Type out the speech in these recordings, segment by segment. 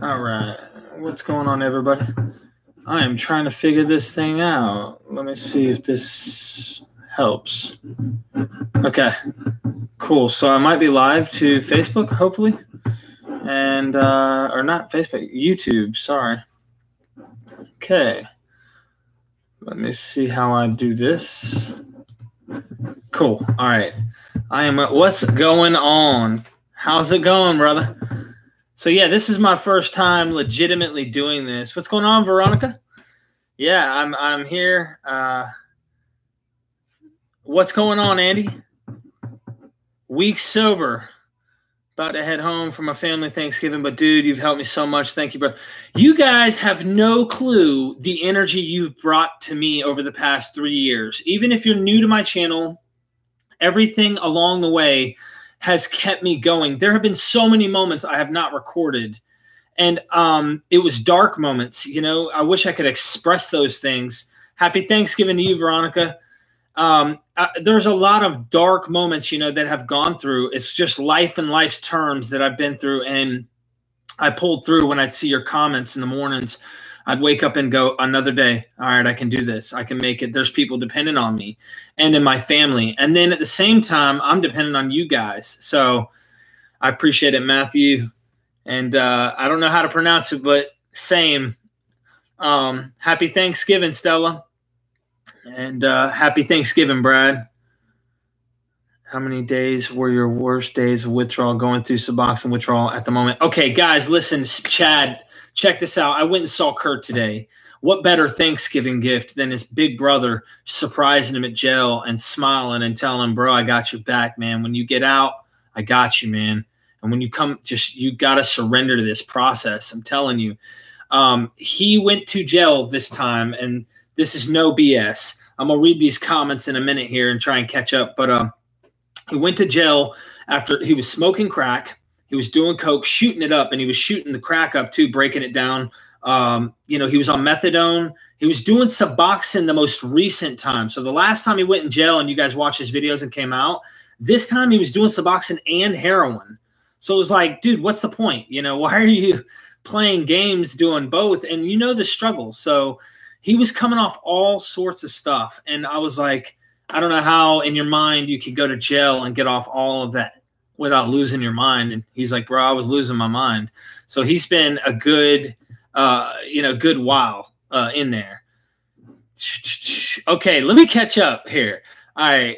All right. What's going on, everybody? I am trying to figure this thing out. Let me see if this helps. Okay. Cool. So I might be live to Facebook, hopefully. And, or not Facebook, YouTube. Sorry. Okay. Let me see how I do this. Cool. All right. I am. What's going on? How's it going, brother? So yeah, this is my first time legitimately doing this. What's going on, Veronica? Yeah, I'm here. What's going on, Andy? Week sober. About to head home from a family Thanksgiving, but dude, you've helped me so much. Thank you, bro. You guys have no clue the energy you've brought to me over the past 3 years. Even if you're new to my channel, everything along the way has kept me going. There have been so many moments I have not recorded. And it was dark moments. You know, I wish I could express those things. Happy Thanksgiving to you, Veronica. There's a lot of dark moments, you know, that have gone through. It's just life and life's terms that I've been through. And I pulled through when I'd see your comments in the mornings. I'd wake up and go, another day. All right, I can do this. I can make it. There's people dependent on me and in my family. And then at the same time, I'm dependent on you guys. So I appreciate it, Matthew. And I don't know how to pronounce it, but same. Happy Thanksgiving, Stella. And happy Thanksgiving, Brad. How many days were your worst days of withdrawal, going through Suboxone withdrawal at the moment? Okay, guys, listen, Chad, check this out. I went and saw Kurt today. What better Thanksgiving gift than his big brother surprising him at jail and smiling and telling him, bro, I got your back, man. When you get out, I got you, man. And when you come, you got to surrender to this process. I'm telling you. He went to jail this time, and this is no BS. I'm going to read these comments in a minute here and try and catch up. But he went to jail after he was smoking crack. He was doing coke, shooting it up, and he was shooting the crack up too, breaking it down. You know, he was on methadone. He was doing Suboxone the most recent time. So the last time he went in jail, and you guys watched his videos and came out, this time he was doing Suboxone and heroin. So it was like, dude, what's the point? You know, why are you playing games doing both? And you know the struggle. So he was coming off all sorts of stuff. And I was like, I don't know how in your mind you could go to jail and get off all of that without losing your mind. And he's like, bro, I was losing my mind. So he's been a good, you know, good while in there. Okay, let me catch up here. All right.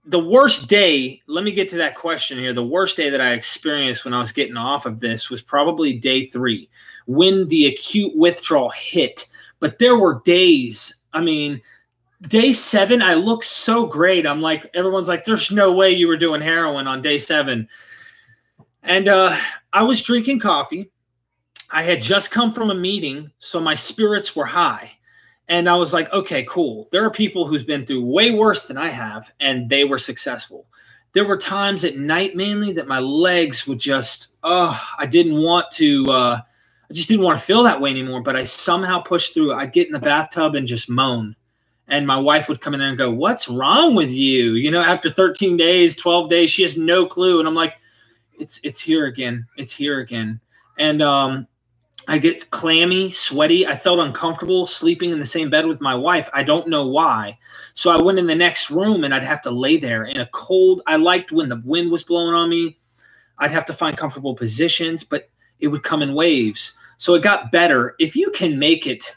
The worst day, let me get to that question here. The worst day that I experienced when I was getting off of this was probably day 3 when the acute withdrawal hit. But there were days, I mean, day 7, I looked so great. I'm like, everyone's like, there's no way you were doing heroin on day 7. And I was drinking coffee. I had just come from a meeting, so my spirits were high. And I was like, okay, cool. There are people who's been through way worse than I have, and they were successful. There were times at night mainly that my legs would just, I didn't want to, I just didn't want to feel that way anymore, but I somehow pushed through. I'd get in the bathtub and just moan. And my wife would come in there and go, what's wrong with you? You know, after 13 days, 12 days, she has no clue. And I'm like, it's here again. It's here again. And I get clammy, sweaty. I felt uncomfortable sleeping in the same bed with my wife. I don't know why. So I went in the next room and I'd have to lay there in a cold. I liked when the wind was blowing on me. I'd have to find comfortable positions, but it would come in waves. So it got better. If you can make it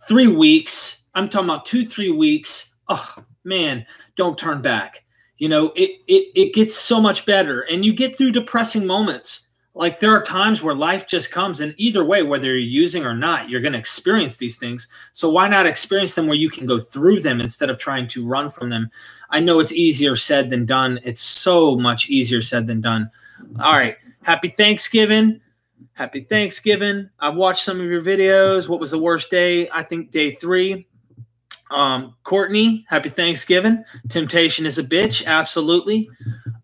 3 weeks, I'm talking about 2-3 weeks. Oh man, don't turn back. You know, it gets so much better, and you get through depressing moments. Like there are times where life just comes, and either way, whether you're using or not, you're going to experience these things. So why not experience them where you can go through them instead of trying to run from them? I know it's easier said than done. It's so much easier said than done. All right. Happy Thanksgiving. Happy Thanksgiving. I've watched some of your videos. What was the worst day? I think day 3. Courtney, happy Thanksgiving. Temptation is a bitch. Absolutely.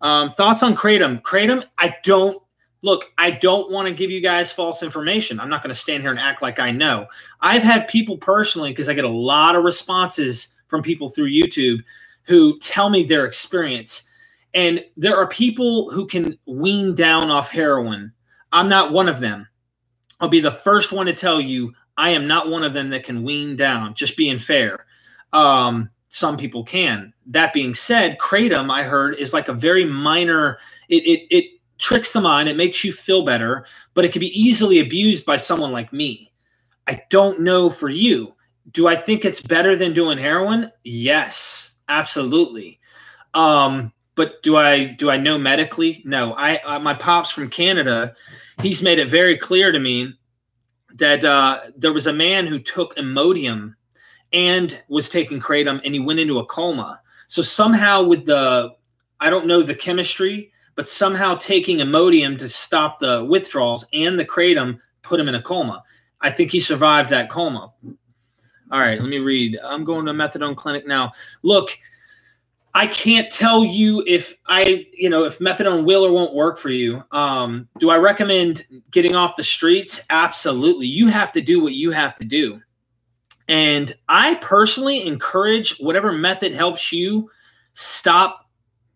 Thoughts on Kratom? Kratom, I don't want to give you guys false information. I'm not going to stand here and act like I know. I've had people personally, because I get a lot of responses from people through YouTube who tell me their experience. And there are people who can wean down off heroin. I'm not one of them. I'll be the first one to tell you I am not one of them that can wean down, just being fair. Some people can. That being said, Kratom, I heard, is like a very minor, it tricks the mind. It makes you feel better, but it can be easily abused by someone like me. I don't know for you. Do I think it's better than doing heroin? Yes, absolutely. But do I know medically? No. My pops from Canada, he's made it very clear to me that there was a man who took Imodium and was taking Kratom, and he went into a coma. So somehow with I don't know the chemistry, but somehow taking Imodium to stop the withdrawals and the Kratom put him in a coma. I think he survived that coma. All right, let me read. I'm going to a methadone clinic now. Look, I can't tell you if if methadone will or won't work for you. Do I recommend getting off the streets? Absolutely. You have to do what you have to do. And I personally encourage whatever method helps you stop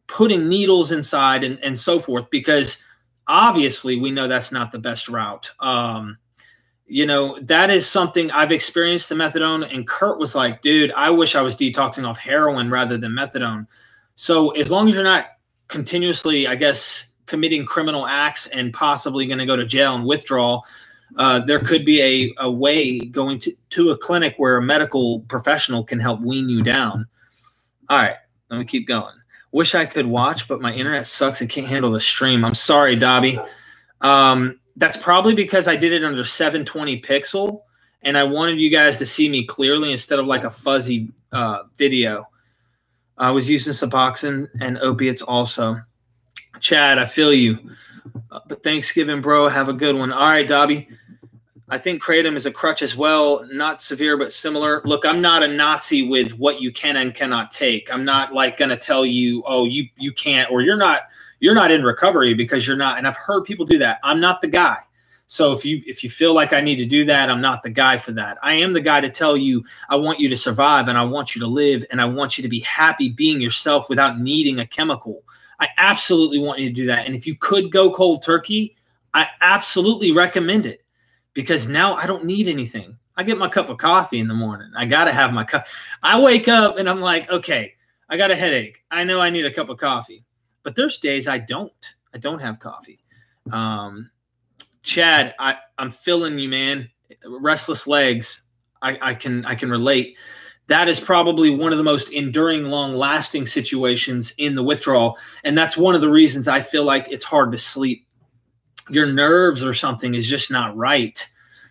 putting needles inside and so forth, because obviously we know that's not the best route. That is something I've experienced the methadone, and Kurt was like, dude, I wish I was detoxing off heroin rather than methadone. So as long as you're not continuously, I guess, committing criminal acts and possibly going to go to jail and withdrawal, there could be a way going to a clinic where a medical professional can help wean you down. All right, let me keep going. Wish I could watch, but my internet sucks and can't handle the stream. I'm sorry, Dobby. That's probably because I did it under 720 pixel, and I wanted you guys to see me clearly instead of like a fuzzy video. I was using Suboxone and opiates also. Chad, I feel you. But Thanksgiving, bro. Have a good one. All right, Dobby. I think Kratom is a crutch as well. Not severe, but similar. Look, I'm not a Nazi with what you can and cannot take. I'm not like going to tell you, oh, you can't, or you're not in recovery because you're not. And I've heard people do that. I'm not the guy. So if you feel like I need to do that, I'm not the guy for that. I am the guy to tell you, I want you to survive and I want you to live and I want you to be happy being yourself without needing a chemical. I absolutely want you to do that. And if you could go cold turkey, I absolutely recommend it, because now I don't need anything. I get my cup of coffee in the morning. I got to have my cup. I wake up and I'm like, okay, I got a headache. I know I need a cup of coffee. But there's days I don't have coffee. Chad, I'm feeling you, man. Restless legs. I can relate. That is probably one of the most enduring, long-lasting situations in the withdrawal. And that's one of the reasons I feel like it's hard to sleep. Your nerves or something is just not right.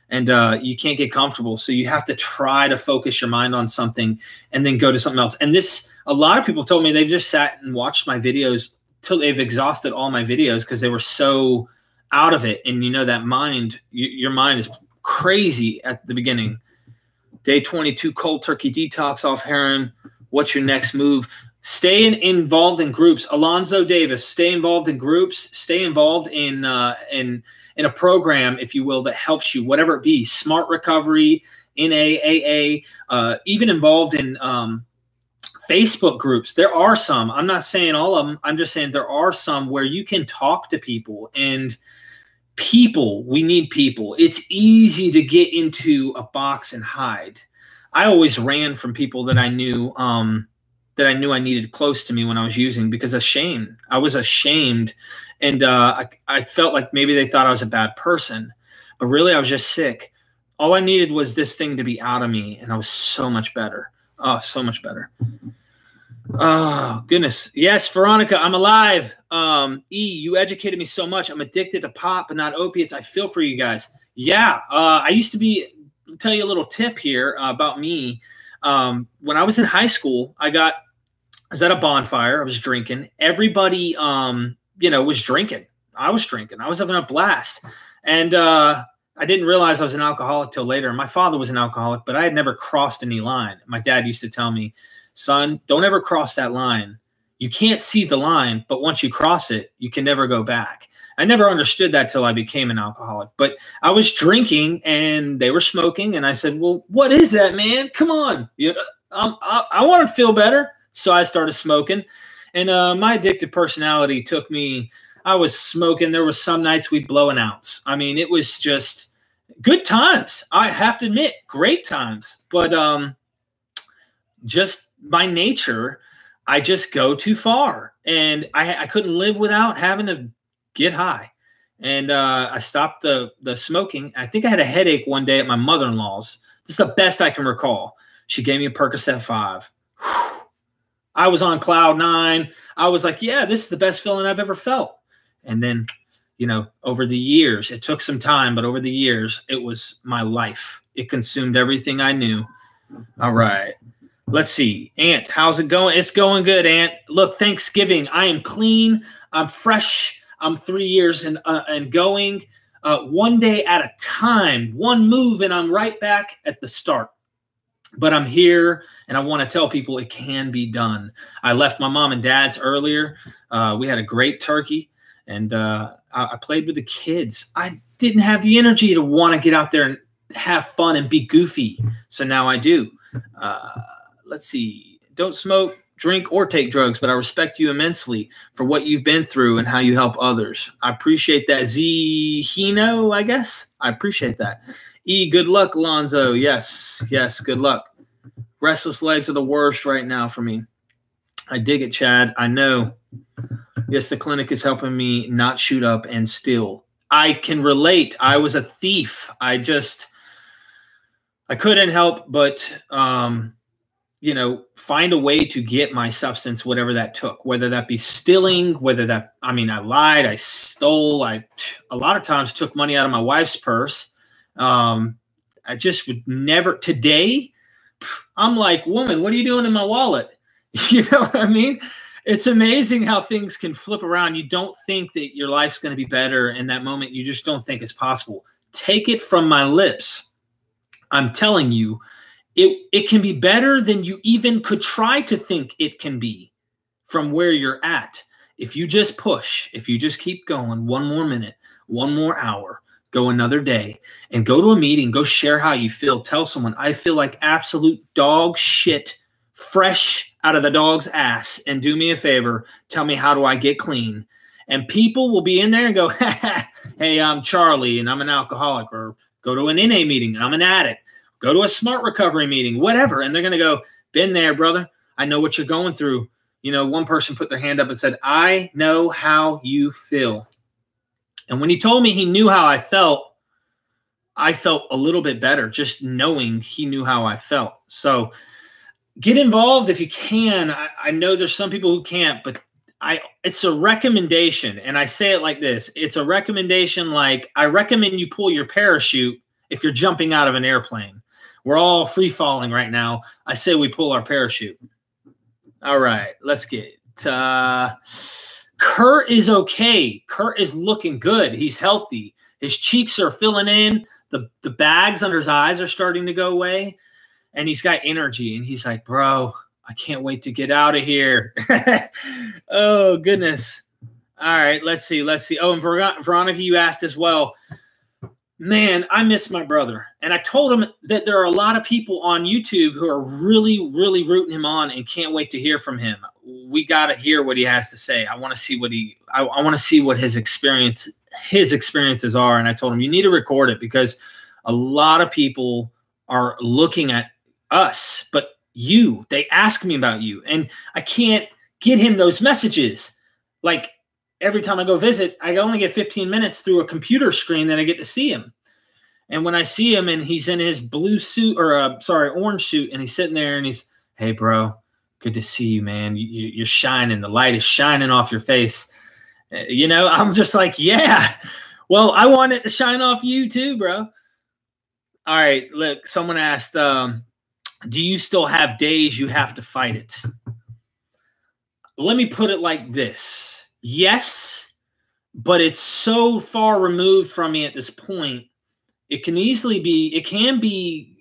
And you can't get comfortable. So you have to try to focus your mind on something and then go to something else. And a lot of people told me they've just sat and watched my videos till they've exhausted all my videos because they were so out of it. And that mind, your mind is crazy at the beginning. Day 22, cold turkey detox off heroin. What's your next move? Stay involved in groups. Alonzo Davis, stay involved in groups. Stay involved in a program, if you will, that helps you, whatever it be. Smart Recovery, NA, AA, even involved in Facebook groups. There are some. I'm not saying all of them. I'm just saying there are some where you can talk to people. And we need people. It's easy to get into a box and hide. I always ran from people that I knew I needed close to me when I was using, because I was ashamed. And I felt like maybe they thought I was a bad person, but really I was just sick. All I needed was this thing to be out of me, and I was so much better. Oh, so much better. Oh, goodness. Yes, Veronica, I'm alive. You educated me so much. I'm addicted to pot, but not opiates. I feel for you guys. Yeah, I used to tell you a little tip here about me. When I was in high school, I was at a bonfire. I was drinking. Everybody, was drinking. I was drinking. I was having a blast. And I didn't realize I was an alcoholic till later. My father was an alcoholic, but I had never crossed any line. My dad used to tell me, son, don't ever cross that line. You can't see the line, but once you cross it, you can never go back. I never understood that till I became an alcoholic. But I was drinking and they were smoking, and I said, well, what is that, man? Come on. I want to feel better. So I started smoking. And my addicted personality took me, I was smoking. There was some nights we'd blow an ounce. I mean, it was just good times. I have to admit, great times. But just by nature, I just go too far. And I couldn't live without having to get high. And I stopped the smoking. I think I had a headache one day at my mother-in-law's. This is the best I can recall. She gave me a Percocet 5. Whew. I was on cloud 9. I was like, yeah, this is the best feeling I've ever felt. And then, you know, over the years, it took some time, but over the years, it was my life. It consumed everything I knew. All right. Let's see. Ant, how's it going? It's going good, Ant. Look, Thanksgiving. I am clean. I'm fresh. I'm 3 years and going one day at a time, one move, and I'm right back at the start. But I'm here, and I want to tell people it can be done. I left my mom and dad's earlier. We had a great turkey, and I played with the kids. I didn't have the energy to want to get out there and have fun and be goofy, so now I do. Let's see. Don't smoke, drink, or take drugs, but I respect you immensely for what you've been through and how you help others. I appreciate that. Hino, I guess. I appreciate that. E, good luck, Alonzo. Yes, yes, good luck. Restless legs are the worst right now for me. I dig it, Chad. I know. Yes, the clinic is helping me not shoot up and steal. I can relate. I was a thief. I couldn't help but, you know, find a way to get my substance, whatever that took, whether that be stealing, whether that, I mean, I lied, I stole, a lot of times took money out of my wife's purse. I just would never, today, I'm like, woman, what are you doing in my wallet? You know what I mean? It's amazing how things can flip around. You don't think that your life's going to be better in that moment. You just don't think it's possible. Take it from my lips. I'm telling you, it can be better than you even could try to think it can be from where you're at. If you just push, if you just keep going, one more minute, one more hour, go another day, and go to a meeting, go share how you feel. Tell someone, I feel like absolute dog shit, fresh out of the dog's ass, and do me a favor, tell me, how do I get clean? And people will be in there and go, hey, I'm Charlie, and I'm an alcoholic, or go to an NA meeting, I'm an addict, go to a smart recovery meeting, whatever, and they're going to go, been there, brother. I know what you're going through. You know, one person put their hand up and said, I know how you feel. And when he told me he knew how I felt a little bit better just knowing he knew how I felt. So get involved if you can. I know there's some people who can't, but it's a recommendation. And I say it like this. It's a recommendation like I recommend you pull your parachute if you're jumping out of an airplane. We're all free falling right now. I say we pull our parachute. All right, let's get Kurt is okay. Kurt is looking good. He's healthy. His cheeks are filling in. The bags under his eyes are starting to go away. And he's got energy. And he's like, bro, I can't wait to get out of here. Oh, goodness. All right, let's see. Let's see. Oh, and Veronica, you asked as well. Man, I miss my brother. And I told him that there are a lot of people on YouTube who are really, really rooting him on and can't wait to hear from him. We got to hear what he has to say. I want to see what I want to see what his experiences are. And I told him, you need to record it because a lot of people are looking at us, but they ask me about you, and I can't get him those messages. Like, every time I go visit, I only get 15 minutes through a computer screen that I get to see him. And when I see him and he's in his blue suit, or orange suit, and he's sitting there and he's, hey, bro, good to see you, man. You're shining. The light is shining off your face. You know, I'm just like, yeah, well, I want it to shine off you too, bro. All right, look, someone asked, do you still have days you have to fight it? Let me put it like this. Yes, but it's so far removed from me at this point. It can be,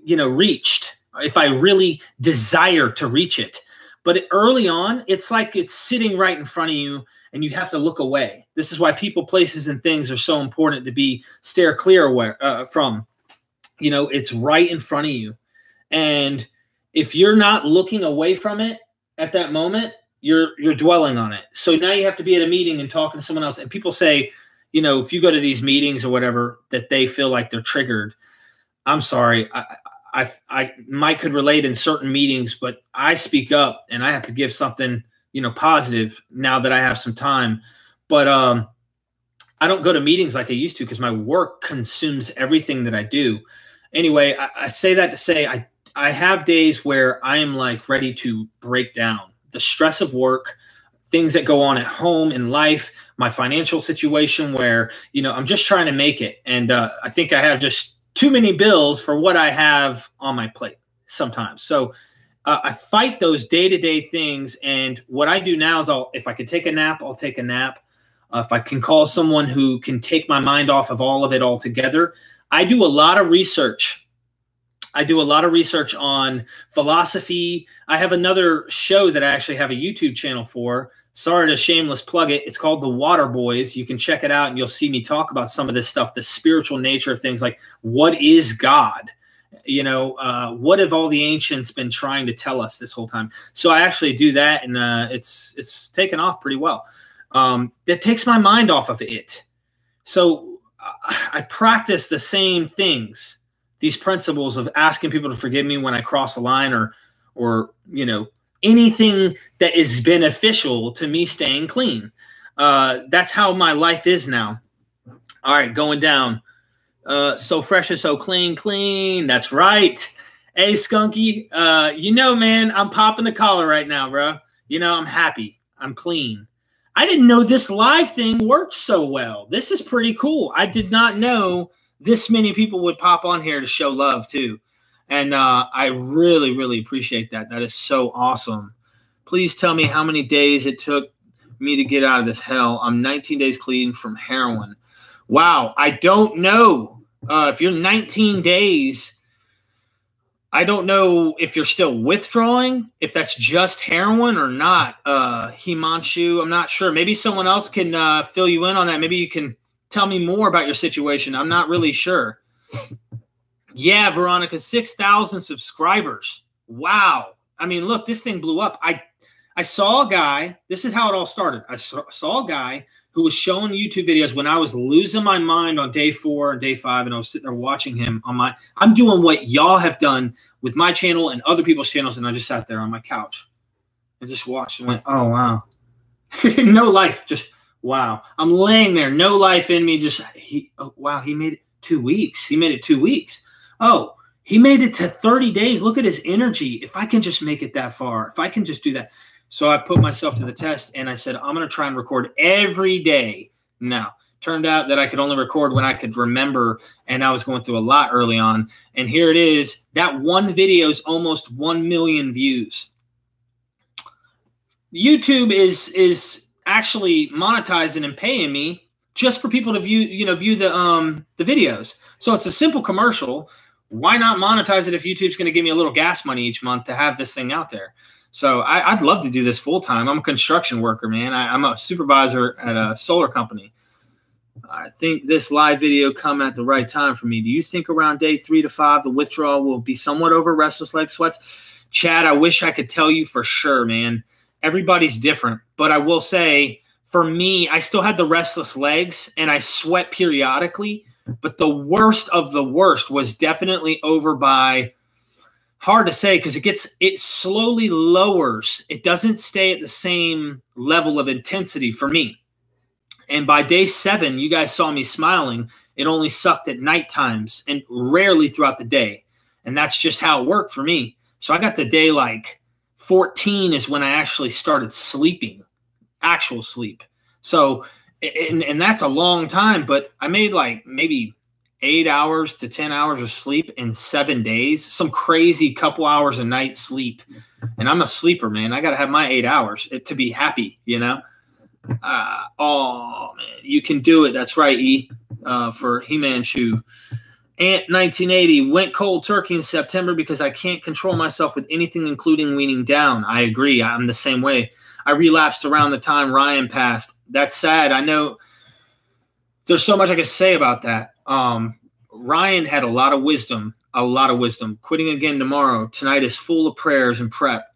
you know, reached if I really desire to reach it. But early on, it's like it's sitting right in front of you and you have to look away. This is why people, places, and things are so important to be steer clear from. You know, it's right in front of you. And if you're not looking away from it at that moment, you're dwelling on it. So now you have to be at a meeting and talking to someone else. And people say, you know, if you go to these meetings or whatever, that they feel like they're triggered. I'm sorry. Mike could relate in certain meetings, but I speak up and I have to give something, you know, positive now that I have some time. But I don't go to meetings like I used to because my work consumes everything that I do. Anyway, I say that to say I have days where I am like ready to break down. The stress of work, things that go on at home, in life, my financial situation where, you know, I'm just trying to make it. And I think I have just too many bills for what I have on my plate sometimes. So I fight those day-to-day things. And what I do now is if I could take a nap, I'll take a nap. If I can call someone who can take my mind off of all of it altogether. I do a lot of research. I do a lot of research on philosophy. I have another show that I actually have a YouTube channel for. Sorry to shameless plug it. It's called The Water Boys. You can check it out and you'll see me talk about some of this stuff, the spiritual nature of things, like what is God? You know, what have all the ancients been trying to tell us this whole time? So I actually do that, and it's taken off pretty well. That takes my mind off of it. So I practice the same things, these principles of asking people to forgive me when I cross the line, or you know, anything that is beneficial to me staying clean. That's how my life is now. All right, going down. So fresh and so clean. That's right. Hey, Skunky. You know, man, I'm popping the collar right now, bro. You know, I'm happy. I'm clean. I didn't know this live thing worked so well. This is pretty cool. I did not know this many people would pop on here to show love too. And I really, really appreciate that. That is so awesome. Please tell me how many days it took me to get out of this hell. I'm 19 days clean from heroin. Wow. I don't know. If you're 19 days, I don't know if you're still withdrawing, if that's just heroin or not. Himanshu, I'm not sure. Maybe someone else can fill you in on that. Maybe you can tell me more about your situation. I'm not really sure. Yeah, Veronica, 6,000 subscribers. Wow. I mean, look, this thing blew up. I saw a guy. This is how it all started. I saw a guy who was showing YouTube videos when I was losing my mind on day 4 and day 5, and I was sitting there watching him on my – I'm doing what y'all have done with my channel and other people's channels, and I just sat there on my couch and just watched and went, oh, wow. No life, just wow. I'm laying there, no life in me, just oh, wow, he made it 2 weeks. He made it 2 weeks. Oh, he made it to 30 days. Look at his energy. If I can just make it that far, if I can just do that. So I put myself to the test, and I said, I'm going to try and record every day. Now, turned out that I could only record when I could remember, and I was going through a lot early on. And here it is. That one video is almost 1 million views. YouTube is actually monetizing and paying me just for people to view the videos. So it's a simple commercial. Why not monetize it if YouTube's going to give me a little gas money each month to have this thing out there? So I'd love to do this full time. I'm a construction worker, man. I'm a supervisor at a solar company. I think this live video come at the right time for me. Do you think around day 3 to 5, the withdrawal will be somewhat over, restless leg sweats? Chad, I wish I could tell you for sure, man. Everybody's different. But I will say, for me, I still had the restless legs, and I sweat periodically. But the worst of the worst was definitely over by... Hard to say because it slowly lowers. It doesn't stay at the same level of intensity for me. And by day 7, you guys saw me smiling. It only sucked at night times and rarely throughout the day. And that's just how it worked for me. So I got to day like 14 is when I actually started sleeping, actual sleep. So, and that's a long time, but I made like maybe 8 hours to 10 hours of sleep in 7 days, some crazy couple hours a night sleep. And I'm a sleeper, man. I got to have my 8 hours to be happy, you know? Oh, man, you can do it. That's right, E, for Himanshu. Ant 1980, went cold turkey in September because I can't control myself with anything, including weaning down. I agree. I'm the same way. I relapsed around the time Ryan passed. That's sad. I know there's so much I could say about that. Ryan had a lot of wisdom, Quitting again tomorrow. Tonight is full of prayers and prep.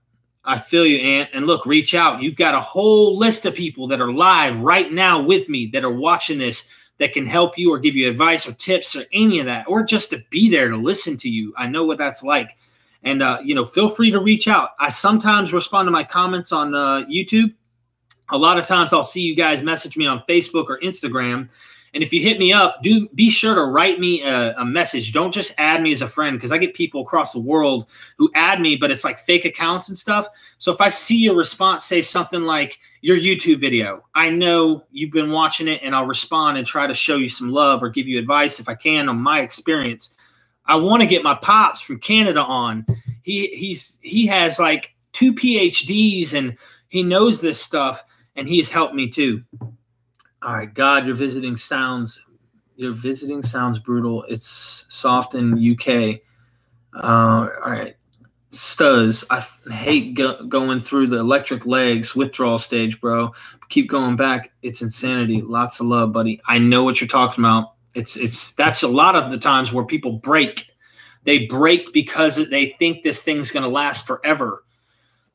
I feel you, Ant. And look, reach out. You've got a whole list of people that are live right now with me that are watching this that can help you or give you advice or tips or any of that, or just to be there to listen to you. I know what that's like. And, you know, feel free to reach out. I sometimes respond to my comments on YouTube. A lot of times I'll see you guys message me on Facebook or Instagram. And if you hit me up, do be sure to write me a message. Don't just add me as a friend, because I get people across the world who add me, but it's like fake accounts and stuff. So if I see your response, say something like your YouTube video, I know you've been watching it, and I'll respond and try to show you some love or give you advice if I can on my experience. I want to get my pops from Canada on. He has like 2 PhDs and he knows this stuff, and he has helped me too. All right, God, your visiting sounds brutal. It's soft in UK. All right, Stuz, I hate going through the electric legs withdrawal stage, bro. Keep going back. It's insanity. Lots of love, buddy. I know what you're talking about. That's a lot of the times where people break. They break because they think this thing's going to last forever.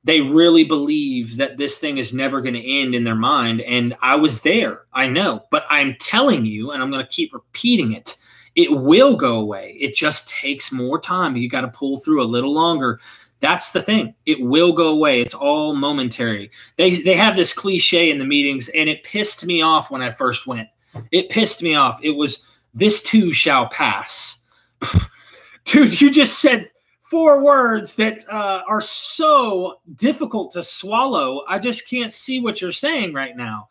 They really believe that this thing is never going to end in their mind. And I was there. I know. But I'm telling you, and I'm going to keep repeating it, it will go away. It just takes more time. You got to pull through a little longer. That's the thing. It will go away. It's all momentary. They have this cliche in the meetings, and it pissed me off when I first went. It pissed me off. It was, this too shall pass. Dude, you just said 4 words that are so difficult to swallow. I just can't see what you're saying right now.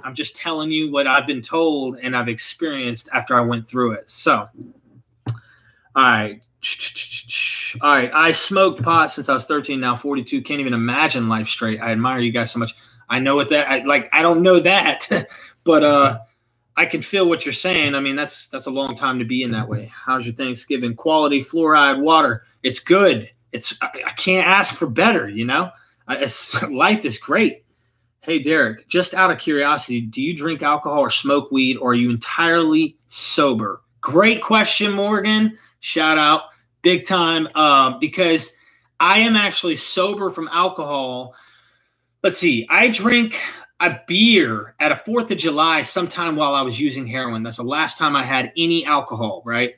I'm just telling you what I've been told and I've experienced after I went through it. So, all right. All right. I smoked pot since I was 13, now 42. Can't even imagine life straight. I admire you guys so much. I know what that, I don't know that, but I can feel what you're saying. I mean, that's a long time to be in that way. How's your Thanksgiving? Quality fluoride water. It's good. I can't ask for better, you know? Life is great. Hey, Derek, just out of curiosity, do you drink alcohol or smoke weed, or are you entirely sober? Great question, Morgan. Shout out. Big time. Because I am actually sober from alcohol. Let's see. I drink a beer at a 4th of July sometime while I was using heroin. That's the last time I had any alcohol, right?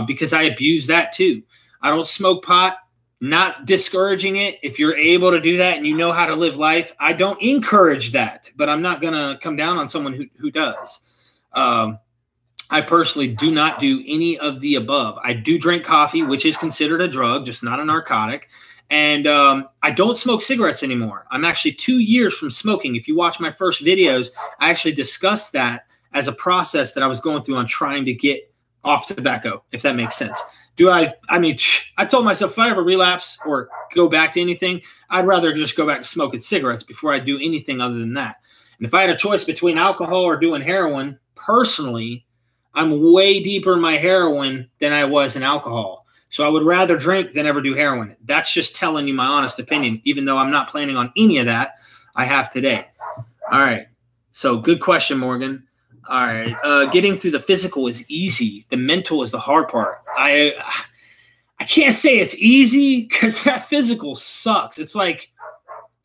Because I abused that too. I don't smoke pot, not discouraging it. If you're able to do that and you know how to live life, I don't encourage that, but I'm not going to come down on someone who does. I personally do not do any of the above. I do drink coffee, which is considered a drug, just not a narcotic. And I don't smoke cigarettes anymore. I'm actually 2 years from smoking. If you watch my first videos, I actually discussed that as a process that I was going through on trying to get off tobacco, if that makes sense. I mean, I told myself if I ever relapse or go back to anything, I'd rather just go back to smoking cigarettes before I do anything other than that. And if I had a choice between alcohol or doing heroin, personally, I'm way deeper in my heroin than I was in alcohol. So I would rather drink than ever do heroin. That's just telling you my honest opinion, even though I'm not planning on any of that. I have today. All right. So good question, Morgan. All right. Getting through the physical is easy. The mental is the hard part. I can't say it's easy because that physical sucks. It's like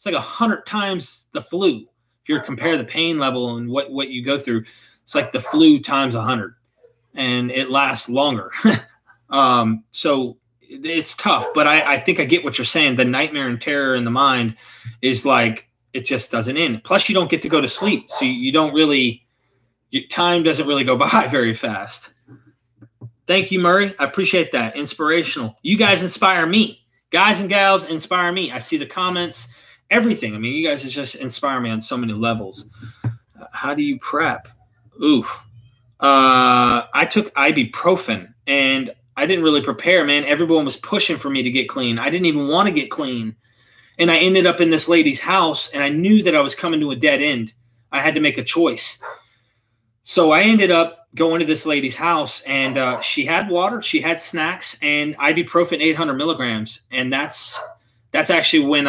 100 times the flu. If you compare the pain level and what you go through, it's like the flu times 100, and it lasts longer. So it's tough, but I think I get what you're saying. The nightmare and terror in the mind is like, it just doesn't end. Plus you don't get to go to sleep. So you don't really, your time doesn't really go by very fast. Thank you, Murray. I appreciate that. Inspirational. You guys inspire me. Guys and gals inspire me. I see the comments, everything. I mean, you guys just inspire me on so many levels. How do you prep? Oof. I took ibuprofen and I didn't really prepare, man. Everyone was pushing for me to get clean. I didn't even want to get clean. And I ended up in this lady's house, and I knew that I was coming to a dead end. I had to make a choice. So I ended up going to this lady's house, and she had water, she had snacks, and ibuprofen 800 milligrams. And that's actually when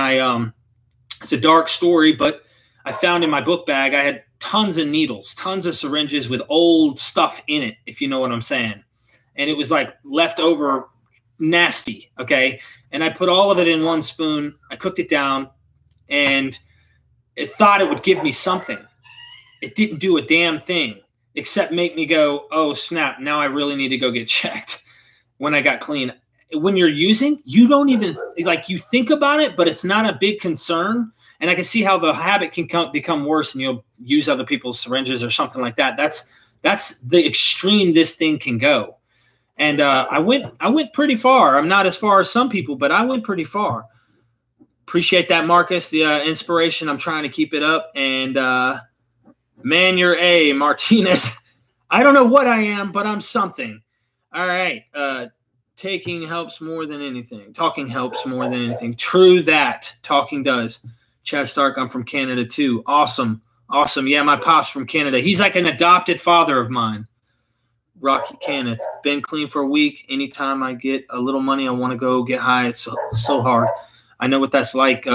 it's a dark story, but I found in my book bag, I had tons of needles, tons of syringes with old stuff in it, if you know what I'm saying. And it was like leftover nasty. Okay. And I put all of it in one spoon. I cooked it down and it thought it would give me something. It didn't do a damn thing except make me go, oh snap. Now I really need to go get checked when I got clean. When you're using, you don't even like, you think about it, but it's not a big concern. And I can see how the habit can become worse and you'll use other people's syringes or something like that. That's the extreme this thing can go. And I went pretty far. I'm not as far as some people, but I went pretty far. Appreciate that, Marcus, the inspiration. I'm trying to keep it up. And man, you're A, Martinez. I don't know what I am, but I'm something. All right. Taking helps more than anything. Talking helps more than anything. True that. Talking does. Chad Stark, I'm from Canada too. Awesome. Awesome. Yeah, my pop's from Canada. He's like an adopted father of mine. Rocky Kenneth. Been clean for a week. Anytime I get a little money, I want to go get high. It's so hard. I know what that's like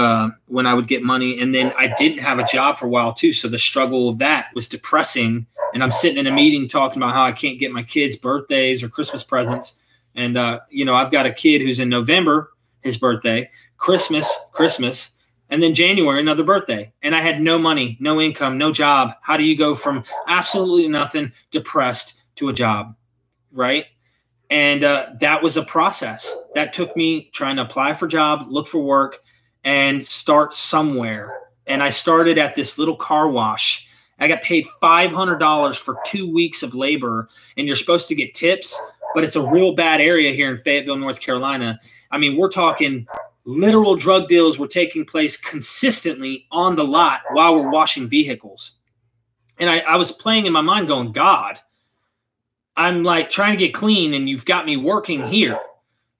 when I would get money. And then I didn't have a job for a while too. So the struggle of that was depressing. And I'm sitting in a meeting talking about how I can't get my kids' birthdays or Christmas presents. And, you know, I've got a kid who's in November, his birthday, Christmas, and then January, another birthday. And I had no money, no income, no job. How do you go from absolutely nothing, depressed, to a job, right? And that was a process. That took me trying to apply for a job, look for work, and start somewhere. And I started at this little car wash. I got paid $500 for 2 weeks of labor, and you're supposed to get tips, but it's a real bad area here in Fayetteville, North Carolina. I mean, we're talking literal drug deals were taking place consistently on the lot while we're washing vehicles. And I was playing in my mind going, God, I'm like trying to get clean and you've got me working here.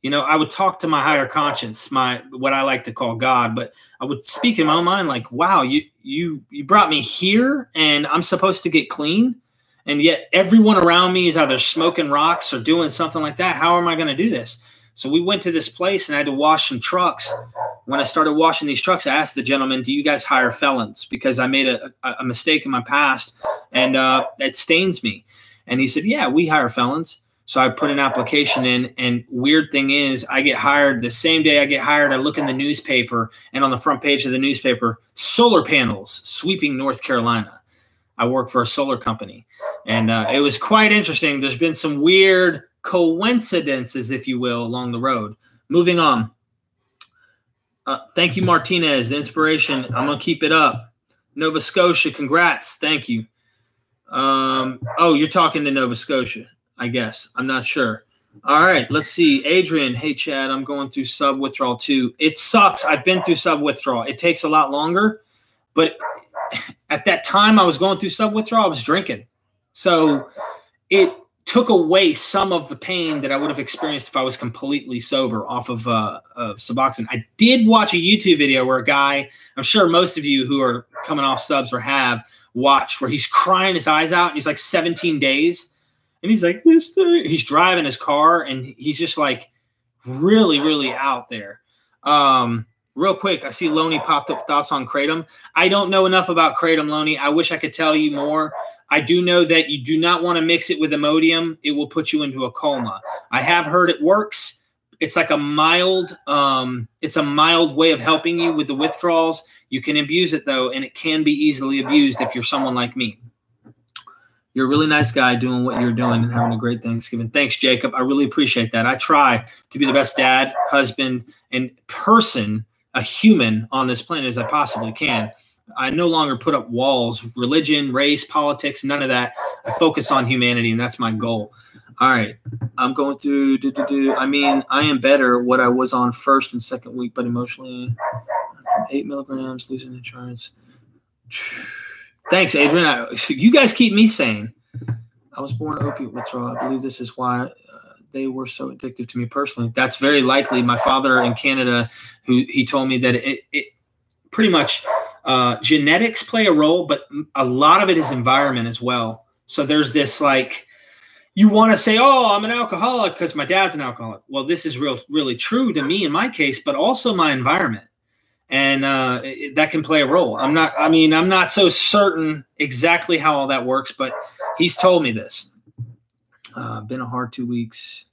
You know, I would talk to my higher conscience, what I like to call God, but I would speak in my own mind like, wow, you brought me here and I'm supposed to get clean. And yet everyone around me is either smoking rocks or doing something like that. How am I going to do this? So we went to this place and I had to wash some trucks. When I started washing these trucks, I asked the gentleman, do you guys hire felons? Because I made a mistake in my past and it stains me. And he said, yeah, we hire felons. So I put an application in, and weird thing is I get hired the same day I get hired. I look in the newspaper, and on the front page of the newspaper, solar panels sweeping North Carolina. I work for a solar company, and it was quite interesting. There's been some weird coincidences, if you will, along the road. Moving on. Thank you, Martinez, the inspiration. I'm going to keep it up. Nova Scotia, congrats. Thank you. Oh, you're talking to Nova Scotia, I guess. I'm not sure. All right, let's see. Adrian, hey, Chad, I'm going through sub-withdrawal too. It sucks. I've been through sub-withdrawal. It takes a lot longer, but at that time I was going through sub-withdrawal, I was drinking. So it took away some of the pain that I would have experienced if I was completely sober off of Suboxone. I did watch a YouTube video where a guy, I'm sure most of you who are coming off subs or have watched, where he's crying his eyes out and he's like 17 days. And he's like, this thing. He's driving his car and he's just like really, really out there. Real quick, I see Loney popped up thoughts on Kratom. I don't know enough about Kratom, Loney. I wish I could tell you more. I do know that you do not want to mix it with Imodium. It will put you into a coma. I have heard it works. It's like a mild, it's a mild way of helping you with the withdrawals. You can abuse it though, and it can be easily abused if you're someone like me. You're a really nice guy doing what you're doing and having a great Thanksgiving. Thanks, Jacob. I really appreciate that. I try to be the best dad, husband, and person, a human on this planet as I possibly can. I no longer put up walls, religion, race, politics, none of that. I focus on humanity, and that's my goal. All right. I'm going through, I mean, I am better what I was on first and second week, but emotionally, from 8 milligrams, losing insurance. Thanks, Adrian. You guys keep me sane. I was born opiate withdrawal. I believe this is why they were so addictive to me personally. That's very likely. My father in Canada, he told me that it pretty much genetics play a role, but a lot of it is environment as well. So there's this like, you want to say, oh, I'm an alcoholic because my dad's an alcoholic. Well, this is really true to me in my case, but also my environment. And that can play a role. I'm not so certain exactly how all that works, but he's told me this. Been a hard 2 weeks.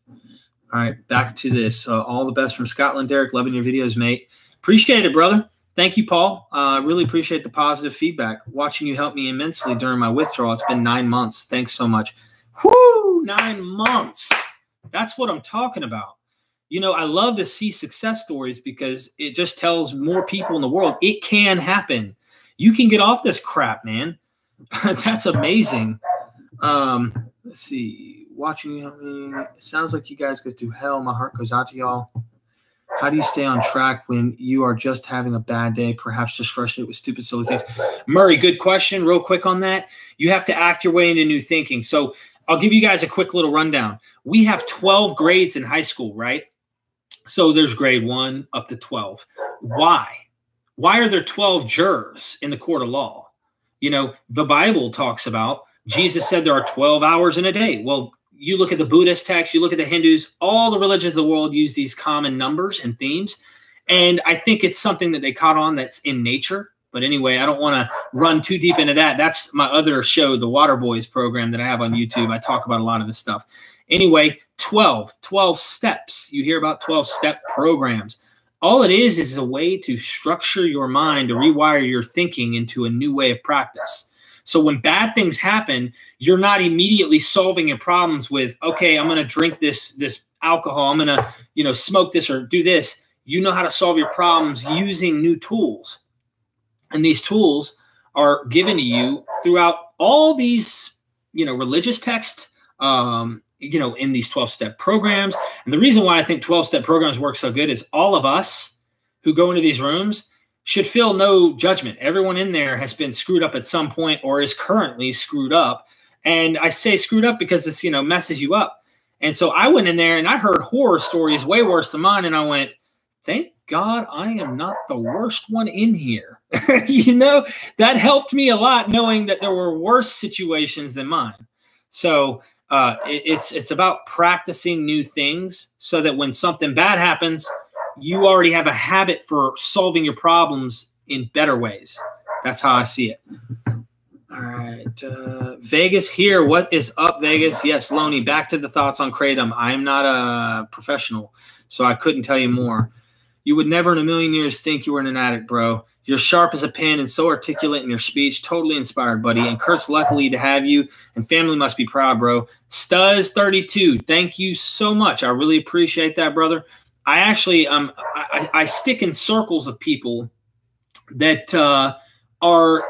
All right, back to this. All the best from Scotland, Derek. Loving your videos, mate. Appreciate it, brother. Thank you, Paul. Really appreciate the positive feedback. Watching you helped me immensely during my withdrawal. It's been 9 months. Thanks so much. Whoo, 9 months. That's what I'm talking about. You know, I love to see success stories because it just tells more people in the world it can happen. You can get off this crap, man. That's amazing. Let's see. Watching you, it sounds like you guys go through hell. My heart goes out to y'all. How do you stay on track when you are just having a bad day, perhaps just frustrated with stupid, silly things? Murray, good question. Real quick on that. You have to act your way into new thinking. So I'll give you guys a quick little rundown. We have 12 grades in high school, right? So there's grade 1 up to 12. Why? Why are there 12 jurors in the court of law? You know, the Bible talks about, Jesus said there are 12 hours in a day. Well, you look at the Buddhist text, you look at the Hindus, all the religions of the world use these common numbers and themes. And I think it's something that they caught on that's in nature. But anyway, I don't want to run too deep into that. That's my other show, the Water Boys program that I have on YouTube. I talk about a lot of this stuff. Anyway, 12 steps. You hear about 12-step programs. All it is a way to structure your mind, to rewire your thinking into a new way of practice. So when bad things happen, you're not immediately solving your problems with, okay, I'm going to drink this alcohol. I'm going to, you know, smoke this or do this. You know how to solve your problems using new tools. And these tools are given to you throughout all these, you know, religious texts, you know, in these 12-step programs. And the reason why I think 12-step programs work so good is all of us who go into these rooms should feel no judgment. Everyone in there has been screwed up at some point or is currently screwed up. And I say screwed up because this, you know, messes you up. And so I went in there and I heard horror stories way worse than mine. And I went, thank God I am not the worst one in here. You know, that helped me a lot knowing that there were worse situations than mine. So it's about practicing new things so that when something bad happens, you already have a habit for solving your problems in better ways. That's how I see it. All right. Vegas here. What is up, Vegas? Yes, Loney, back to the thoughts on Kratom. I am not a professional, so I couldn't tell you more. You would never in a million years think you were an addict, bro. You're sharp as a pen and so articulate in your speech. Totally inspired, buddy. And Kurt's lucky to have you, and family must be proud, bro. Stuz32, thank you so much. I really appreciate that, brother. I actually I stick in circles of people that are,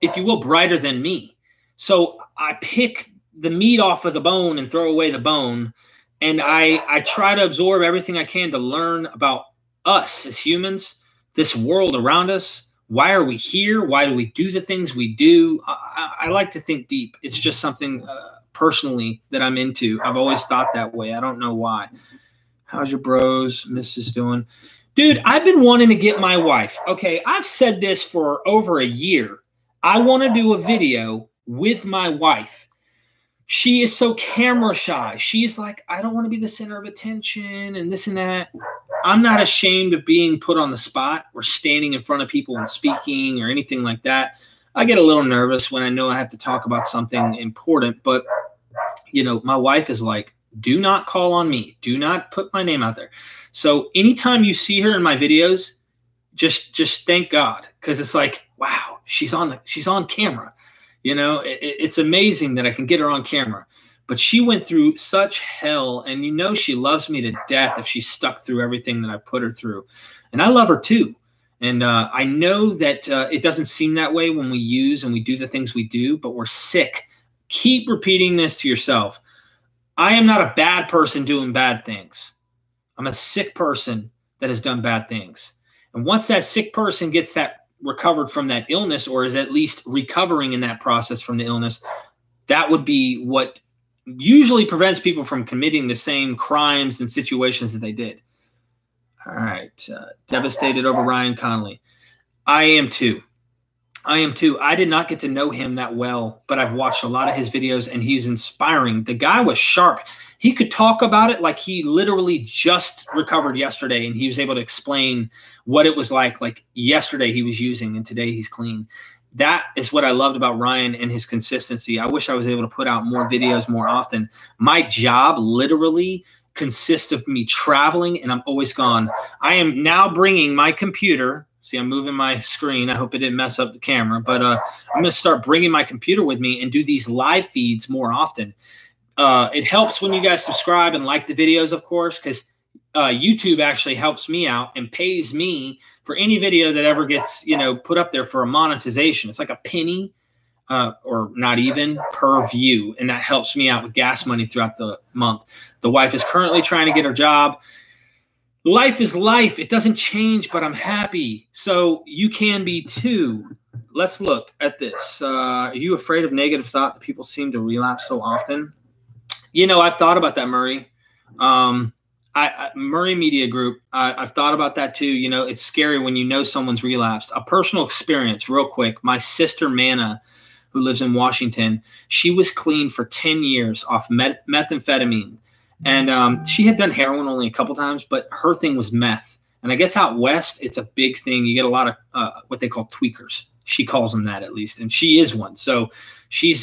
if you will, brighter than me. So I pick the meat off of the bone and throw away the bone. And I try to absorb everything I can to learn about us as humans, this world around us. Why are we here? Why do we do the things we do? I like to think deep. It's just something personally that I'm into. I've always thought that way. I don't know why. How's your bros, Mrs. doing? Dude, I've been wanting to get my wife. Okay, I've said this for over a year. I want to do a video with my wife. She is so camera shy. She's like, I don't want to be the center of attention and this and that. I'm not ashamed of being put on the spot or standing in front of people and speaking or anything like that. I get a little nervous when I know I have to talk about something important, but, you know, my wife is like, do not call on me. Do not put my name out there. So anytime you see her in my videos, just thank God, because it's like, wow, she's on camera. You know, it's amazing that I can get her on camera. But she went through such hell, and you know she loves me to death if she stuck through everything that I put her through. And I love her too. And I know that it doesn't seem that way when we use and we do the things we do, but we're sick. Keep repeating this to yourself. I am not a bad person doing bad things. I'm a sick person that has done bad things. And once that sick person gets that recovered from that illness, or is at least recovering in that process from the illness, that would be what usually prevents people from committing the same crimes and situations that they did. All right. Devastated over Ryan Connolly. I am too. I did not get to know him that well, but I've watched a lot of his videos, and he's inspiring. The guy was sharp. He could talk about it like he literally just recovered yesterday, and he was able to explain what it was like yesterday he was using, and today he's clean. That is what I loved about Ryan and his consistency. I wish I was able to put out more videos more often. My job literally consist of me traveling, and I'm always gone. I am now bringing my computer. See, I'm moving my screen. I hope it didn't mess up the camera, but I'm going to start bringing my computer with me and do these live feeds more often. It helps when you guys subscribe and like the videos, of course, because YouTube actually helps me out and pays me for any video that ever gets, put up there for a monetization. It's like a penny or not even per view. And that helps me out with gas money throughout the month. The wife is currently trying to get her job. Life is life. It doesn't change, but I'm happy. So you can be too. Let's look at this. Are you afraid of negative thought that people seem to relapse so often? I've thought about that, Murray. Murray Media Group, I've thought about that too. It's scary when someone's relapsed. A personal experience, real quick. My sister, Manna, who lives in Washington, she was clean for 10 years off methamphetamine. And she had done heroin only a couple times, but her thing was meth. And I guess out west, it's a big thing. You get a lot of what they call tweakers. She calls them that, at least. And she is one. So she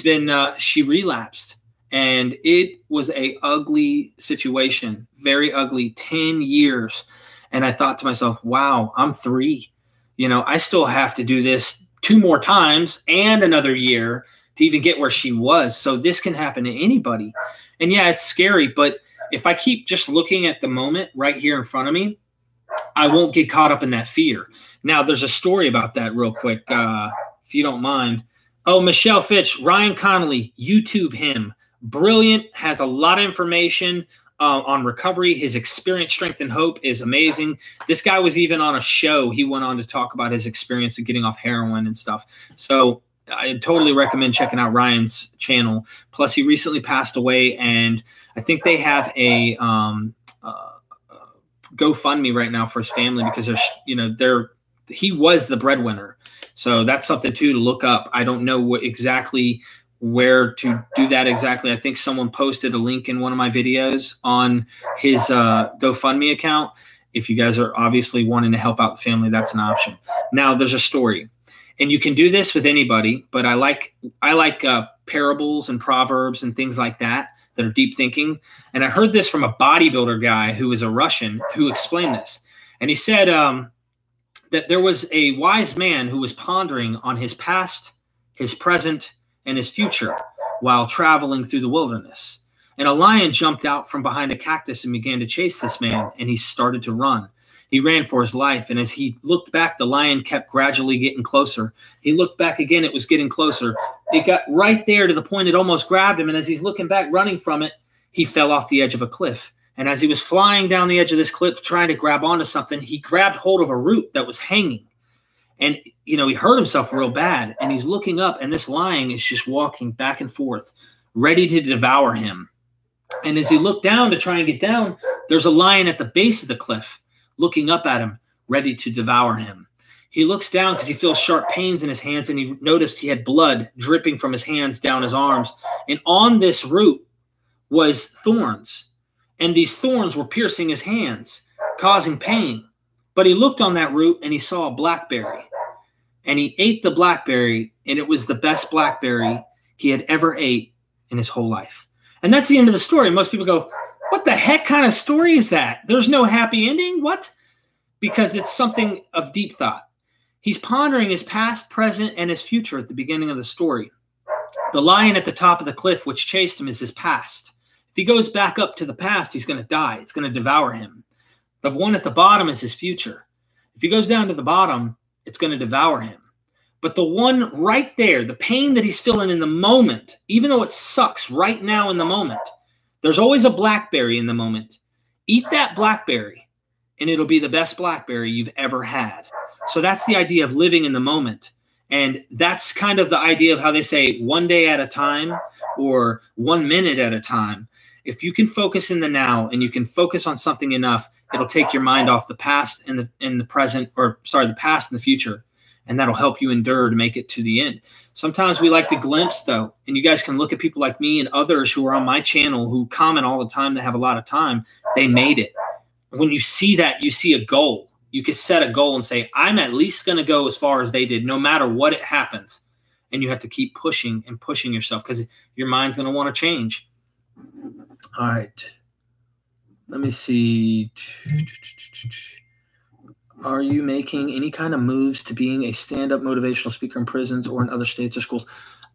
relapsed. And it was a ugly situation, very ugly, 10 years. And I thought to myself, wow, I'm 3. I still have to do this 2 more times and another year to even get where she was. So this can happen to anybody. And yeah, it's scary. But if I keep just looking at the moment right here in front of me, I won't get caught up in that fear. Now, there's a story about that real quick, if you don't mind. Oh, Michelle Fitch, Ryan Connolly, YouTube him. Brilliant, has a lot of information on recovery. His experience, strength, and hope is amazing. This guy was even on a show. He went on to talk about his experience of getting off heroin and stuff. So I totally recommend checking out Ryan's channel. Plus, he recently passed away, and I think they have a GoFundMe right now for his family because he was the breadwinner. So that's something too to look up. I don't know where to do that exactly. I think someone posted a link in one of my videos on his GoFundMe account. If you guys are obviously wanting to help out the family, that's an option. Now, there's a story, and you can do this with anybody, but I like parables and proverbs and things like that are deep thinking. And I heard this from a bodybuilder guy who is a Russian who explained this. And he said that there was a wise man who was pondering on his past, his present, and his future while traveling through the wilderness. And a lion jumped out from behind a cactus and began to chase this man, and he started to run. He ran for his life, and as he looked back, the lion kept gradually getting closer. He looked back again, it was getting closer. It got right there to the point it almost grabbed him, and as he's looking back, running from it, he fell off the edge of a cliff. And as he was flying down the edge of this cliff, trying to grab onto something, he grabbed hold of a root that was hanging. And, he hurt himself real bad, and he's looking up, and this lion is just walking back and forth, ready to devour him. And as he looked down to try and get down, there's a lion at the base of the cliff looking up at him, ready to devour him. He looks down because he feels sharp pains in his hands, and he noticed he had blood dripping from his hands down his arms. And on this root was thorns, and these thorns were piercing his hands, causing pain. But he looked on that root, and he saw a blackberry. And he ate the blackberry, and it was the best blackberry he had ever ate in his whole life. And that's the end of the story. Most people go, what the heck kind of story is that? There's no happy ending? What? Because it's something of deep thought. He's pondering his past, present, and his future at the beginning of the story. The lion at the top of the cliff, which chased him, is his past. If he goes back up to the past, he's going to die. It's going to devour him. The one at the bottom is his future. If he goes down to the bottom, it's going to devour him. But the one right there, the pain that he's feeling in the moment, even though it sucks right now in the moment, there's always a blackberry in the moment. Eat that blackberry, and it'll be the best blackberry you've ever had. So that's the idea of living in the moment. And that's kind of the idea of how they say 1 day at a time or 1 minute at a time. If you can focus in the now and you can focus on something enough, it'll take your mind off the past and the present, or sorry, the past and the future. And that'll help you endure to make it to the end. Sometimes we like to glimpse, though, and you guys can look at people like me and others who are on my channel who comment all the time. They have a lot of time. They made it. When you see that, you see a goal. You could set a goal and say, I'm at least going to go as far as they did, no matter what it happens. And you have to keep pushing and pushing yourself because your mind's going to want to change. All right. Let me see. Are you making any kind of moves to being a stand-up motivational speaker in prisons or in other states or schools?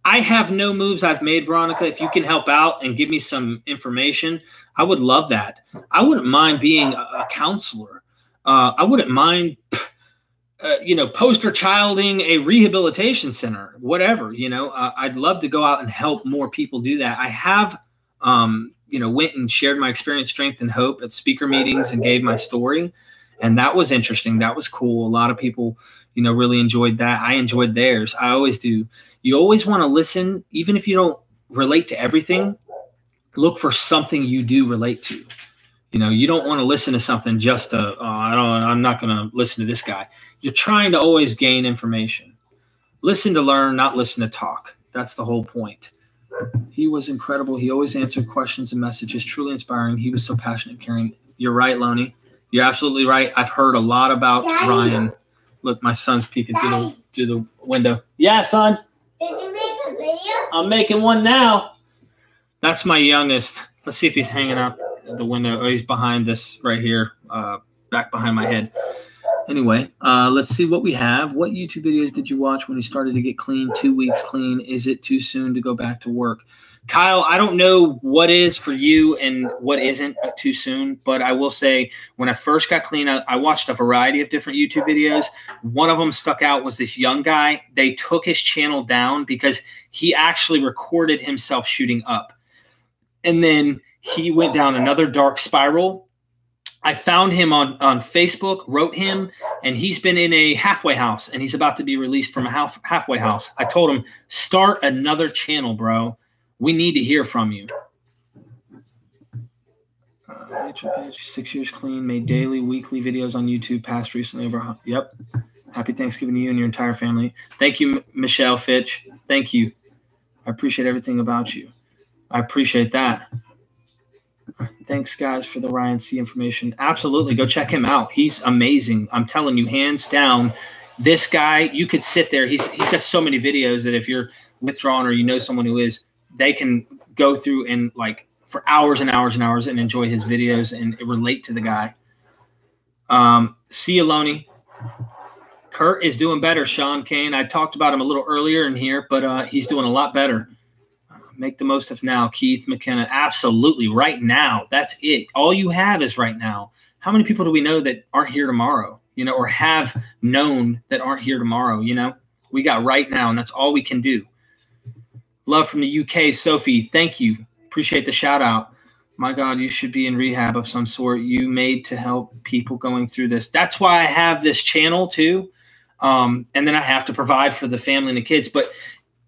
I have no moves I've made, Veronica. If you can help out and give me some information, I would love that. I wouldn't mind being a counselor. I wouldn't mind, poster childing a rehabilitation center, whatever. I'd love to go out and help more people do that. I have, went and shared my experience, strength, and hope at speaker meetings and gave my story. And that was interesting. That was cool. A lot of people, really enjoyed that. I enjoyed theirs. I always do. You always want to listen, even if you don't relate to everything, look for something you do relate to. You don't want to listen to something just to, I'm not going to listen to this guy. You're trying to always gain information. Listen to learn, not listen to talk. That's the whole point. He was incredible. He always answered questions and messages. Truly inspiring. He was so passionate and caring. You're right, Lonnie. You're absolutely right. I've heard a lot about Daddy. Ryan. Look, my son's peeking through the window. Yeah, son. Did you make a video? I'm making one now. That's my youngest. Let's see if he's hanging out the window. Oh, he's behind this right here, back behind my head. Anyway, let's see what we have. What YouTube videos did you watch when you started to get clean? 2 weeks clean. Is it too soon to go back to work? Kyle, I don't know what is for you and what isn't too soon, but I will say when I first got clean, I watched a variety of different YouTube videos. One of them stuck out was this young guy. They took his channel down because he actually recorded himself shooting up. And then he went down another dark spiral. I found him on Facebook, wrote him, and he's been in a halfway house, and he's about to be released from a halfway house. I told him, start another channel, bro. We need to hear from you. 6 years clean, made daily, weekly videos on YouTube, passed recently over. Yep. Happy Thanksgiving to you and your entire family. Thank you, Michelle Fitch. Thank you. I appreciate everything about you. I appreciate that. Thanks, guys, for the Ryan C information. Absolutely. Go check him out. He's amazing. I'm telling you, hands down, this guy, you could sit there. He's got so many videos that if you're withdrawn or you know someone who is, they can go through and for hours and hours and hours and enjoy his videos and relate to the guy. See you, Lonnie. Kurt is doing better, Sean Kane. I talked about him a little earlier in here, but he's doing a lot better. Make the most of now. Keith McKenna. Absolutely. Right now. That's it. All you have is right now. How many people do we know that aren't here tomorrow, or have known that aren't here tomorrow? We got right now, and that's all we can do. Love from the UK, Sophie. Thank you. Appreciate the shout out. My God, you should be in rehab of some sort. You made to help people going through this. That's why I have this channel too. And then I have to provide for the family and the kids. But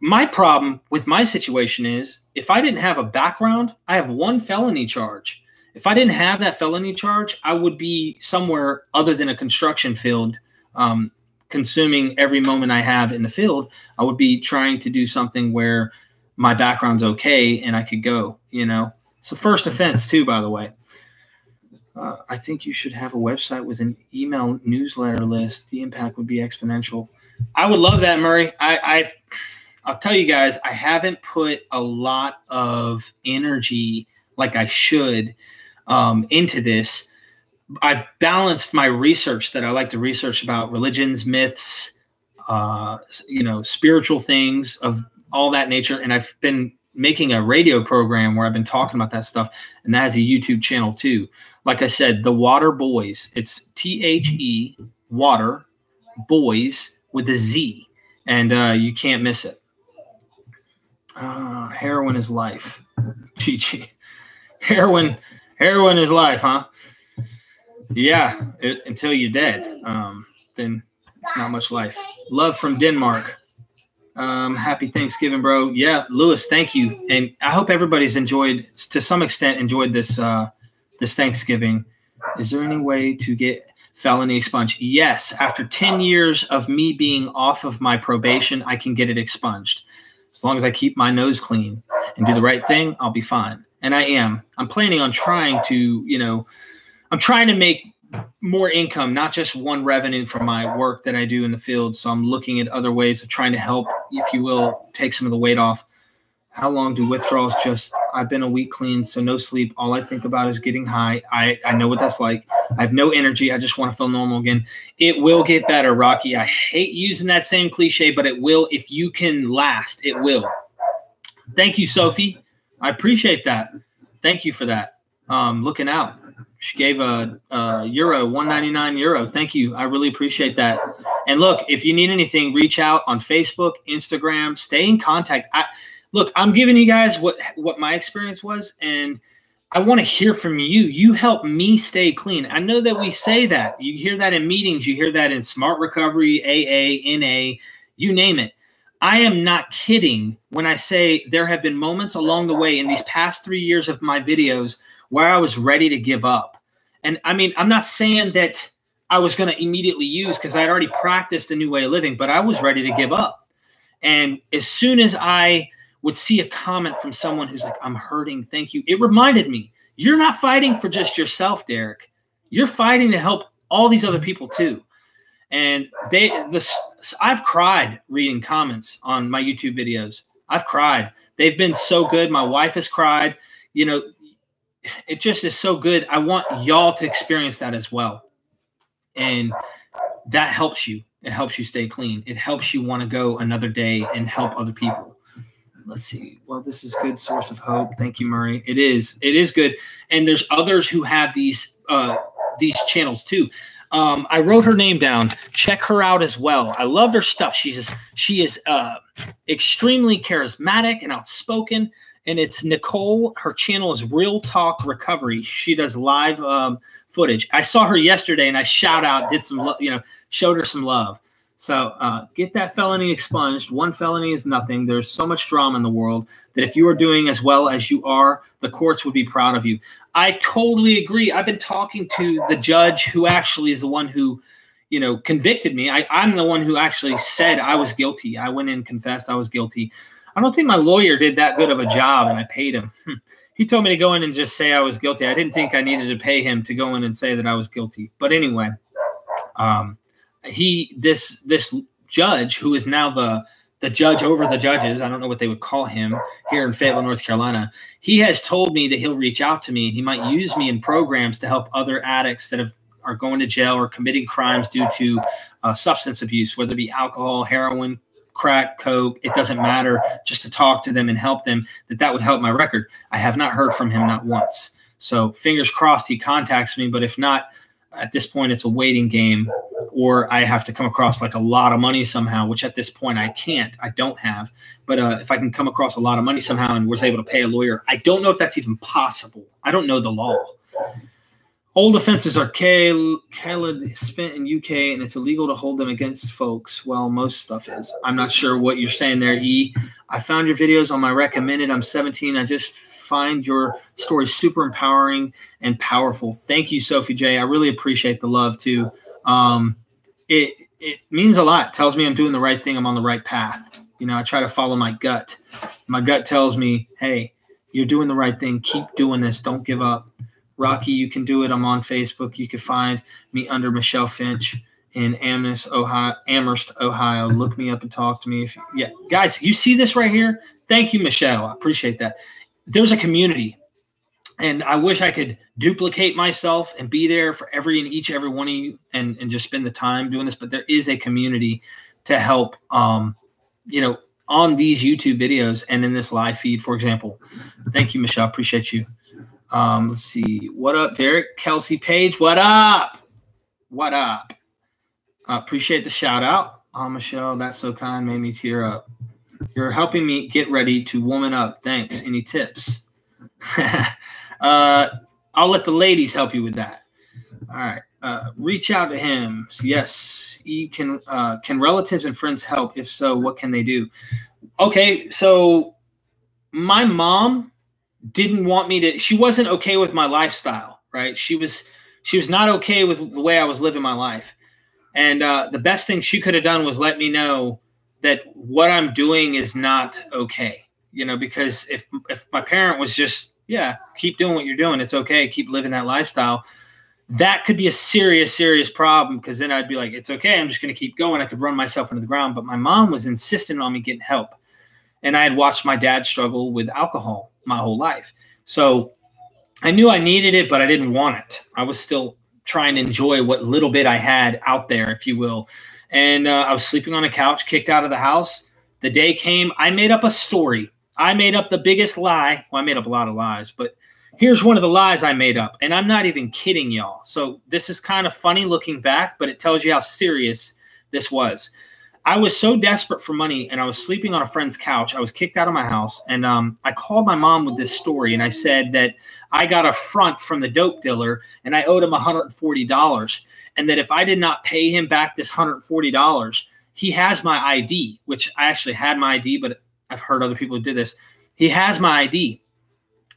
my problem with my situation is if I didn't have a background, I have one felony charge. If I didn't have that felony charge, I would be somewhere other than a construction field, consuming every moment I have in the field. I would be trying to do something where my background's okay and I could go, It's the first offense too, by the way. I think you should have a website with an email newsletter list. The impact would be exponential. I would love that, Murray. I'll tell you guys, I haven't put a lot of energy like I should into this. I've balanced my research that I like to research about religions, myths, spiritual things of all that nature. And I've been making a radio program where I've been talking about that stuff. And that has a YouTube channel too. Like I said, The Water Boys. It's THE Water Boys with a Z. And you can't miss it. Heroin is life. GG. Heroin is life, huh? Yeah, until you're dead. Then it's not much life. Love from Denmark. Happy Thanksgiving, bro. Yeah, Lewis, thank you. And I hope everybody's to some extent, enjoyed this this Thanksgiving. Is there any way to get felony expunged? Yes. After 10 years of me being off of my probation, I can get it expunged. As long as I keep my nose clean and do the right thing, I'll be fine. And I am. I'm planning on trying to, I'm trying to make more income, not just one revenue from my work that I do in the field. So I'm looking at other ways of trying to help, if you will, take some of the weight off. How long do withdrawals just, I've been a week clean, so no sleep. All I think about is getting high. I know what that's like. I have no energy. I just want to feel normal again. It will get better, Rocky. I hate using that same cliche, but it will. If you can last, it will. Thank you, Sophie. I appreciate that. Thank you for that. Looking out. She gave a euro, 199 euro. Thank you. I really appreciate that. And look, if you need anything, reach out on Facebook, Instagram, stay in contact. Look, I'm giving you guys what my experience was, and I want to hear from you. You help me stay clean. I know that we say that. You hear that in meetings. You hear that in Smart Recovery, AA, NA, you name it. I am not kidding when I say there have been moments along the way in these past 3 years of my videos where I was ready to give up. And I mean, I'm not saying that I was going to immediately use, because I had already practiced a new way of living, but I was ready to give up. And as soon as I would see a comment from someone who's like, I'm hurting, thank you, it reminded me, you're not fighting for just yourself, Derek. You're fighting to help all these other people too. And I've cried reading comments on my YouTube videos. I've cried. They've been so good. My wife has cried. You know, it just is so good. I want y'all to experience that as well. And that helps you. It helps you stay clean. It helps you want to go another day and help other people. Let's see. Well, this is good source of hope. Thank you, Murray. It is good. And there's others who have these channels too. I wrote her name down. Check her out as well. I loved her stuff. She is extremely charismatic and outspoken. And it's Nicole. Her channel is Real Talk Recovery. She does live footage. I saw her yesterday, and I did some, showed her some love. So get that felony expunged. One felony is nothing. There's so much drama in the world that if you are doing as well as you are, the courts would be proud of you. I totally agree. I've been talking to the judge who actually is the one who, convicted me. I'm the one who actually said I was guilty. I went in and confessed I was guilty. I don't think my lawyer did that good of a job, and I paid him. He told me to go in and just say I was guilty. I didn't think I needed to pay him to go in and say that I was guilty. But anyway, this judge, who is now the judge over the judges, I don't know what they would call him here in Fayetteville, North Carolina, he has told me that he'll reach out to me, and he might use me in programs to help other addicts that are going to jail or committing crimes due to substance abuse, whether it be alcohol, heroin, crack, coke, it doesn't matter, just to talk to them and help them, that would help my record. I have not heard from him, not once. So fingers crossed he contacts me, but if not, at this point it's a waiting game, or I have to come across like a lot of money somehow, which at this point I don't have. But if I can come across a lot of money somehow and was able to pay a lawyer, I don't know if that's even possible. I don't know the law. Old offenses are spent in UK, and it's illegal to hold them against folks. Well, most stuff is. I'm not sure what you're saying there, E. I found your videos on my recommended. I'm 17. I just find your story super empowering and powerful. Thank you, Sophie J. I really appreciate the love too. It means a lot. It tells me I'm doing the right thing. I'm on the right path. I try to follow my gut. My gut tells me, hey, you're doing the right thing. Keep doing this. Don't give up. Rocky, you can do it. I'm on Facebook. You can find me under Michelle Finch in Amherst, Ohio. Look me up and talk to me. Guys, you see this right here? Thank you, Michelle. I appreciate that. There's a community, and I wish I could duplicate myself and be there for every one of you and just spend the time doing this. But there is a community to help, on these YouTube videos and in this live feed, for example. Thank you, Michelle. Appreciate you. Let's see. What up, Derek? Kelsey Page, what up? What up? Appreciate the shout out. Michelle, that's so kind. Made me tear up. You're helping me get ready to woman up. Thanks. Any tips? I'll let the ladies help you with that. All right. Reach out to him. Yes. Can relatives and friends help? If so, what can they do? Okay. So my mom didn't want me to, she wasn't okay with my lifestyle, right? She was not okay with the way I was living my life. And the best thing she could have done was let me know that what I'm doing is not okay. Because if my parent was just, keep doing what you're doing, it's okay, keep living that lifestyle, that could be a serious, serious problem, because then I'd be like, it's okay, I'm just going to keep going. I could run myself into the ground. But my mom was insistent on me getting help. And I had watched my dad struggle with alcohol my whole life. So I knew I needed it, but I didn't want it. I was still trying to enjoy what little bit I had out there, if you will. And I was sleeping on a couch, kicked out of the house. The day came. I made up a story. I made up the biggest lie. Well, I made up a lot of lies, but here's one of the lies I made up. And I'm not even kidding y'all. So this is kind of funny looking back, but it tells you how serious this was. I was so desperate for money, and I was sleeping on a friend's couch. I was kicked out of my house, and I called my mom with this story, and I said that I got a front from the dope dealer, and I owed him $140, and that if I did not pay him back this $140, he has my ID, which I actually had my ID, but I've heard other people who did this. He has my ID,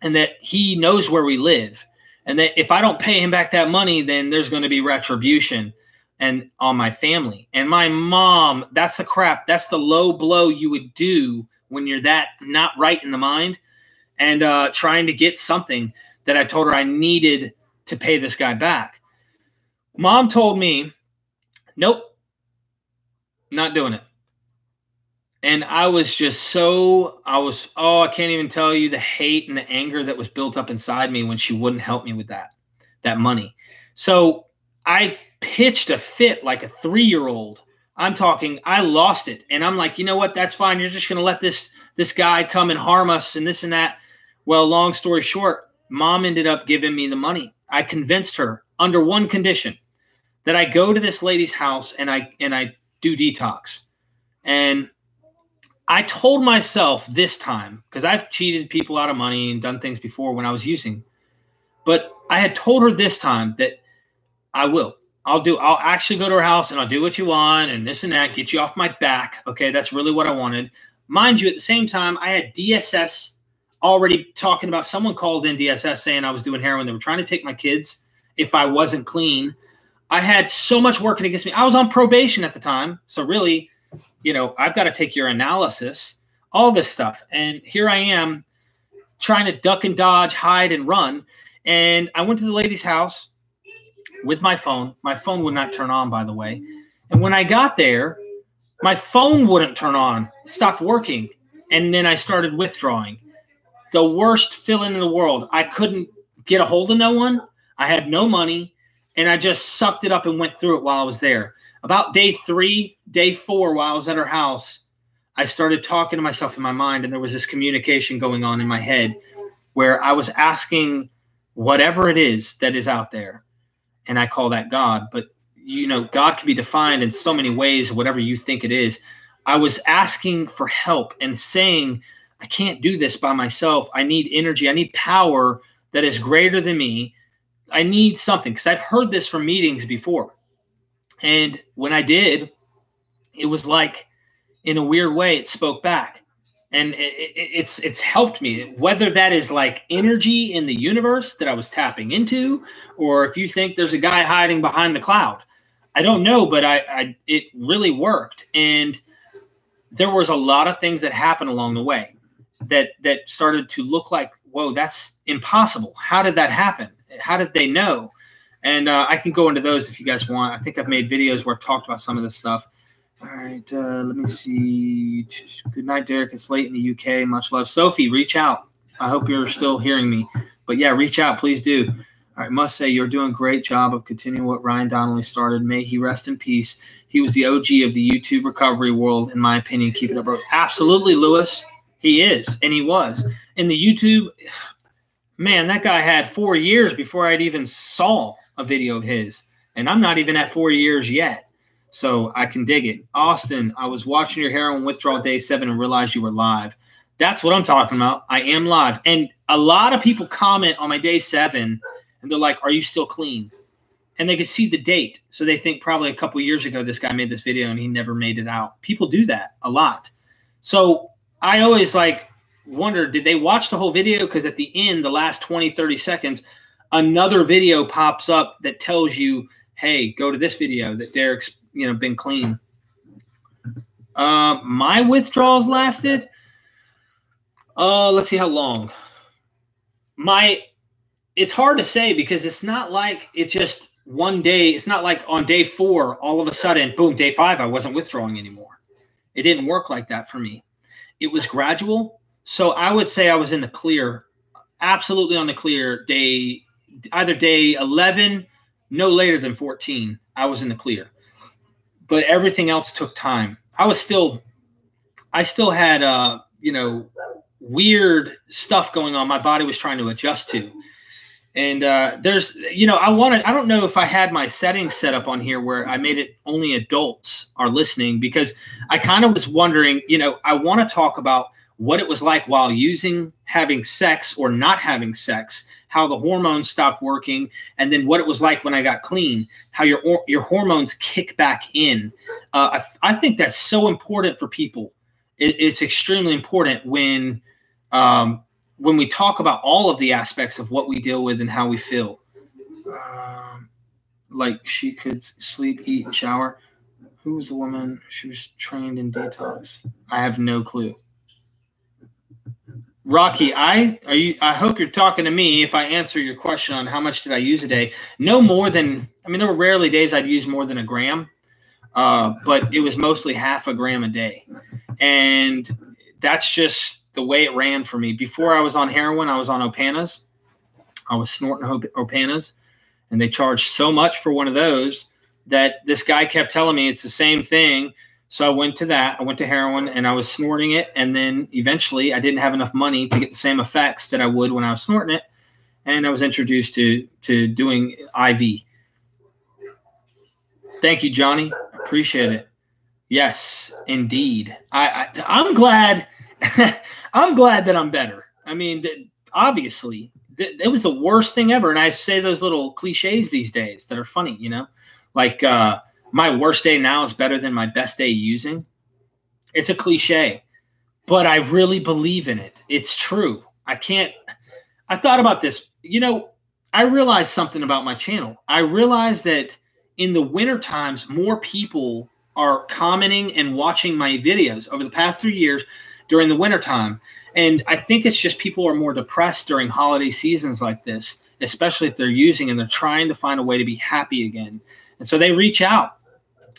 and that he knows where we live, and that if I don't pay him back that money, then there's going to be retribution and on my family. And my mom, that's the crap. That's the low blow you would do when you're that not right in the mind, and trying to get something that I told her I needed to pay this guy back. Mom told me, nope, not doing it. And I was just I can't even tell you the hate and the anger that was built up inside me when she wouldn't help me with that money. So I pitched a fit like a 3-year-old. I'm talking, I lost it. And I'm like, you know what? That's fine. You're just going to let this guy come and harm us and this and that. Well, long story short, mom ended up giving me the money. I convinced her under one condition, that I go to this lady's house and I do detox. And I told myself this time, because I've cheated people out of money and done things before when I was using, but I had told her this time that I'll actually go to her house and I'll do what you want and this and that, get you off my back. Okay, that's really what I wanted. Mind you, at the same time, I had DSS already talking about, someone called in DSS saying I was doing heroin. They were trying to take my kids if I wasn't clean. I had so much working against me. I was on probation at the time. So really, you know, I've got to take your analysis, all this stuff. And here I am trying to duck and dodge, hide and run. And I went to the lady's house with my phone. My phone would not turn on, by the way. And when I got there, my phone wouldn't turn on. It stopped working. And then I started withdrawing. The worst feeling in the world. I couldn't get a hold of no one. I had no money. And I just sucked it up and went through it while I was there. About day 3, day 4, while I was at her house, I started talking to myself in my mind. And there was this communication going on in my head where I was asking whatever it is that is out there. And I call that God. But, you know, God can be defined in so many ways, whatever you think it is. I was asking for help and saying, I can't do this by myself. I need energy. I need power that is greater than me. I need something, because I've heard this from meetings before. And when I did, it was like, in a weird way, it spoke back. And it's helped me, whether that is like energy in the universe that I was tapping into, or if you think there's a guy hiding behind the cloud. I don't know, but it really worked. And there was a lot of things that happened along the way that started to look like, whoa, that's impossible. How did that happen? How did they know? And I can go into those if you guys want. I think I've made videos where I've talked about some of this stuff. All right, let me see. Good night, Derek. It's late in the UK. Much love. Sophie, reach out. I hope you're still hearing me. But, yeah, reach out. Please do. All right, must say you're doing a great job of continuing what Ryan Donnelly started. May he rest in peace. He was the OG of the YouTube recovery world, in my opinion. Keep it up, bro. Absolutely, Lewis. He is, and he was. In the YouTube, man, that guy had 4 years before I'd even saw a video of his. And I'm not even at 4 years yet. So I can dig it. Austin, I was watching your heroin withdrawal day 7 and realized you were live. That's what I'm talking about. I am live. And a lot of people comment on my day 7, and they're like, are you still clean? And they can see the date. So they think probably a couple years ago this guy made this video and he never made it out. People do that a lot. So I always like wonder, did they watch the whole video? Because at the end, the last 20, 30 seconds, another video pops up that tells you, hey, go to this video that Derek's been clean. My withdrawals lasted, let's see how long. It's hard to say because it's not like it just one day. It's not like on day 4, all of a sudden, boom, day 5, I wasn't withdrawing anymore. It didn't work like that for me. it was gradual. So I would say I was in the clear, absolutely on the clear either day 11, no later than 14. I was in the clear, but everything else took time. I still had, weird stuff going on. My body was trying to adjust to. And I don't know if I had my settings set up on here where I made it only adults are listening, because I kind of was wondering, I want to talk about what it was like while having sex or not having sex, how the hormones stopped working, and then what it was like when I got clean, how your hormones kick back in. I think that's so important for people. It's extremely important when we talk about all of the aspects of what we deal with and how we feel. Like she could sleep, eat, and shower. Who was the woman? She was trained in detox. I have no clue. Rocky, I hope you're talking to me if I answer your question on how much did I use a day. No more than, there were rarely days I'd use more than a gram, but it was mostly half a gram a day. And that's just the way it ran for me. Before I was on heroin, I was on Opanas. I was snorting Opanas, and they charged so much for one of those that this guy kept telling me it's the same thing. So I went to that. I went to heroin, and I was snorting it. And then eventually I didn't have enough money to get the same effects that I would when I was snorting it. And I was introduced to doing IV. Thank you, Johnny. Appreciate it. Yes, indeed. I'm glad. I'm glad that I'm better. Obviously, it was the worst thing ever. And I say those little cliches these days that are funny, like my worst day now is better than my best day using. It's a cliche, but I really believe in it. It's true. I thought about this. I realized something about my channel. I realized that in the winter times, more people are commenting and watching my videos over the past 3 years during the wintertime. And I think it's just people are more depressed during holiday seasons like this, especially if they're using and they're trying to find a way to be happy again. And so they reach out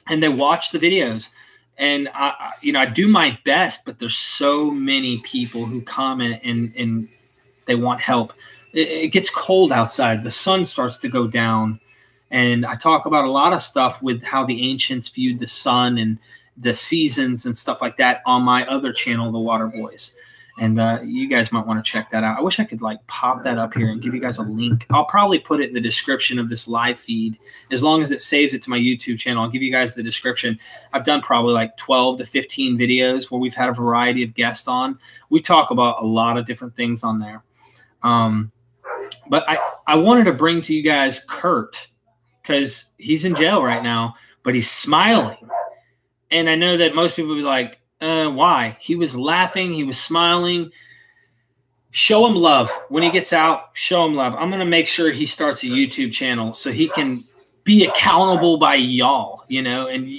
and they watch the videos. And I do my best, but there's so many people who comment and they want help. It gets cold outside. The sun starts to go down. And I talk about a lot of stuff with how the ancients viewed the sun and the seasons and stuff like that on my other channel, The Water Boys. And you guys might want to check that out. I wish I could pop that up here and give you guys a link. I'll probably put it in the description of this live feed. As long as it saves it to my YouTube channel, I'll give you guys the description. I've done probably 12 to 15 videos where we've had a variety of guests on. We talk about a lot of different things on there. But I wanted to bring to you guys Kurt, because he's in jail right now, but he's smiling. And I know that most people will be like, why? He was laughing. He was smiling. Show him love. When he gets out, show him love. I'm going to make sure he starts a YouTube channel so he can be accountable by y'all, and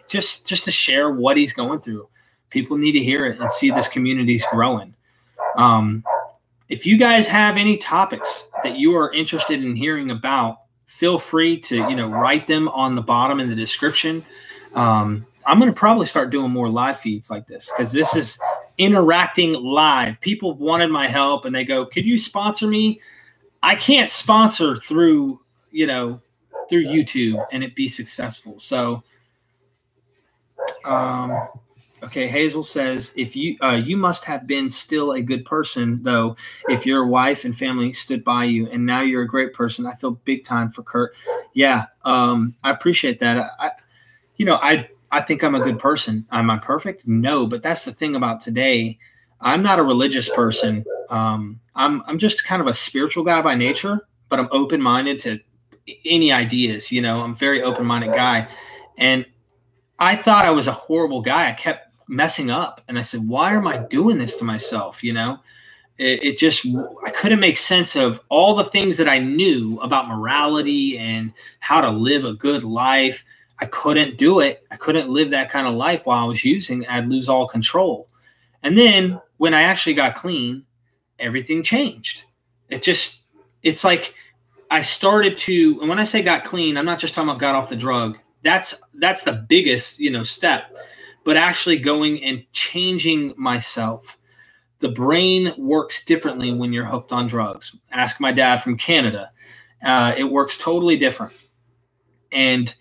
just to share what he's going through. People need to hear it and see this community's growing. If you guys have any topics that you are interested in hearing about, feel free to, write them on the bottom in the description. I'm going to probably start doing more live feeds like this, because this is interacting live. People wanted my help and they go, could you sponsor me? I can't sponsor through YouTube and it be successful. So, okay. Hazel says, if you must have been still a good person though, if your wife and family stood by you and now you're a great person. I feel big time for Kurt. Yeah. I appreciate that. I think I'm a good person. Am I perfect? No, but that's the thing about today. I'm not a religious person. I'm just kind of a spiritual guy by nature, but I'm open-minded to any ideas. I'm a very open-minded guy. And I thought I was a horrible guy. I kept messing up. And I said, why am I doing this to myself? I couldn't make sense of all the things that I knew about morality and how to live a good life. I couldn't do it. I couldn't live that kind of life while I was using. I'd lose all control. And then when I actually got clean, everything changed. It's like I started to, and when I say got clean, I'm not just talking about got off the drug. That's the biggest, step. but actually going and changing myself. The brain works differently when you're hooked on drugs. Ask my dad from Canada. It works totally different. And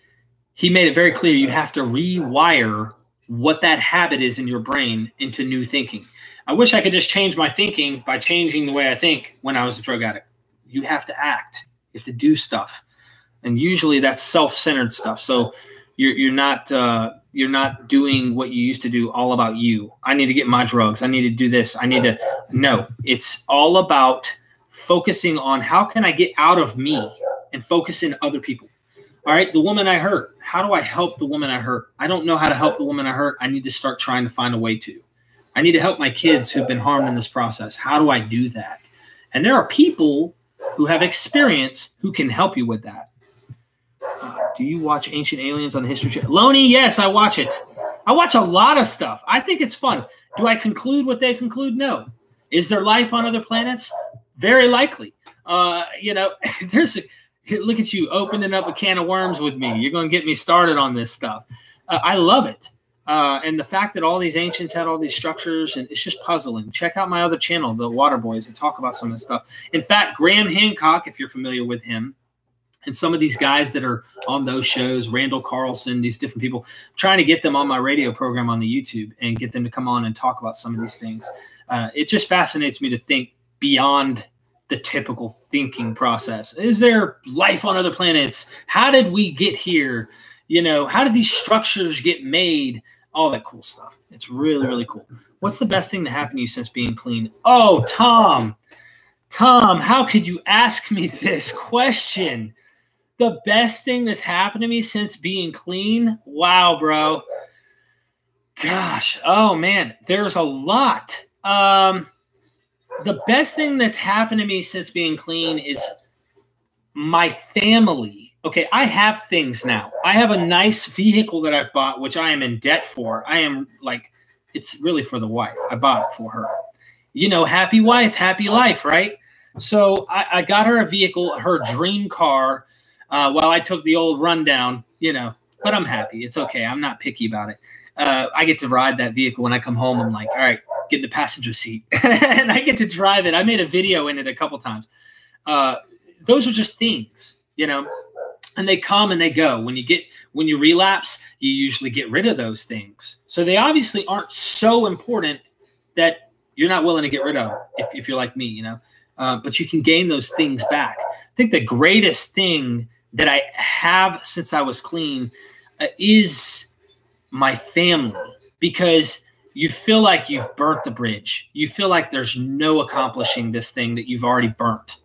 he made it very clear you have to rewire what that habit is in your brain into new thinking. I wish I could just change my thinking by changing the way I think when I was a drug addict. You have to act. You have to do stuff. And usually that's self-centered stuff. So you're not doing what you used to do all about you. I need to get my drugs. I need to do this. No, it's all about focusing on how can I get out of me and focus in other people. All right, the woman I hurt. How do I help the woman I hurt? I don't know how to help the woman I hurt. I need to start trying to find a way to. I need to help my kids who've been harmed in this process. How do I do that? And there are people who have experience who can help you with that. Do you watch Ancient Aliens on the History Channel? Loney, yes, I watch it. I watch a lot of stuff. I think it's fun. Do I conclude what they conclude? No. Is there life on other planets? Very likely. Look at you opening up a can of worms with me. You're going to get me started on this stuff. I love it. And the fact that all these ancients had all these structures, and it's just puzzling. Check out my other channel, The Water Boys, and talk about some of this stuff. In fact, Graham Hancock, if you're familiar with him, and some of these guys that are on those shows, Randall Carlson, these different people, I'm trying to get them on my radio program on the YouTube and get them to come on and talk about some of these things. It just fascinates me to think beyond the typical thinking process. Is there life on other planets? How did we get here? How did these structures get made? All that cool stuff. It's really, really cool. What's the best thing to happen to you since being clean? Oh, Tom, how could you ask me this question? The best thing that's happened to me since being clean? Wow, bro. Gosh. Oh, man. There's a lot. The best thing that's happened to me since being clean is my family. Okay, I have things now. I have a nice vehicle that I've bought, which I am in debt for. It's really for the wife. I bought it for her. Happy wife, happy life, right? So I got her a vehicle, her dream car, while I took the old rundown, but I'm happy. It's okay. I'm not picky about it. I get to ride that vehicle when I come home. I'm like, all right, get in the passenger seat. And I get to drive it. I made a video in it a couple times. Those are just things, and they come and they go. When you relapse, you usually get rid of those things. So they obviously aren't so important that you're not willing to get rid of them if you're like me, but you can gain those things back. I think the greatest thing that I have since I was clean is my family, because you feel like you've burnt the bridge. You feel like there's no accomplishing this thing that you've already burnt.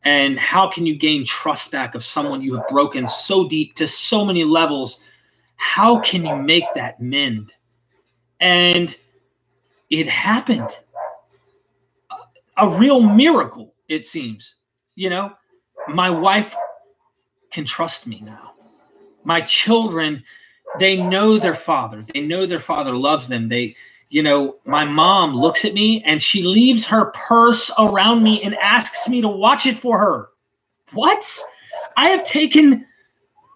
And how can you gain trust back of someone you have broken so deep to so many levels? How can you make that mend? And it happened. A real miracle, it seems. My wife can trust me now. My children, they know their father. They know their father loves them. My mom looks at me and she leaves her purse around me and asks me to watch it for her. What? I have taken,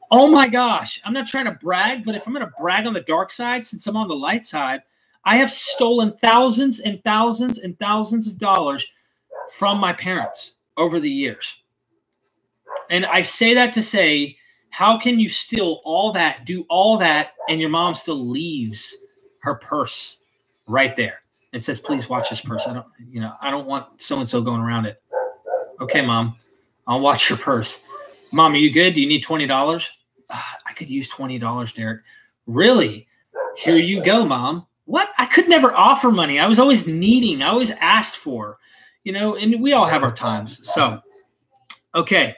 oh my gosh, I'm not trying to brag, but if I'm going to brag on the dark side, since I'm on the light side, I have stolen thousands and thousands and thousands of dollars from my parents over the years. And I say that to say, how can you steal all that, do all that, and your mom still leaves her purse right there and says, please watch this purse. I don't want so-and-so going around it. Okay, Mom, I'll watch your purse. Mom, are you good? Do you need $20? I could use $20, Derek. Really? Here you go, Mom. What? I could never offer money. I was always needing. I always asked for, and we all have our times. So, okay.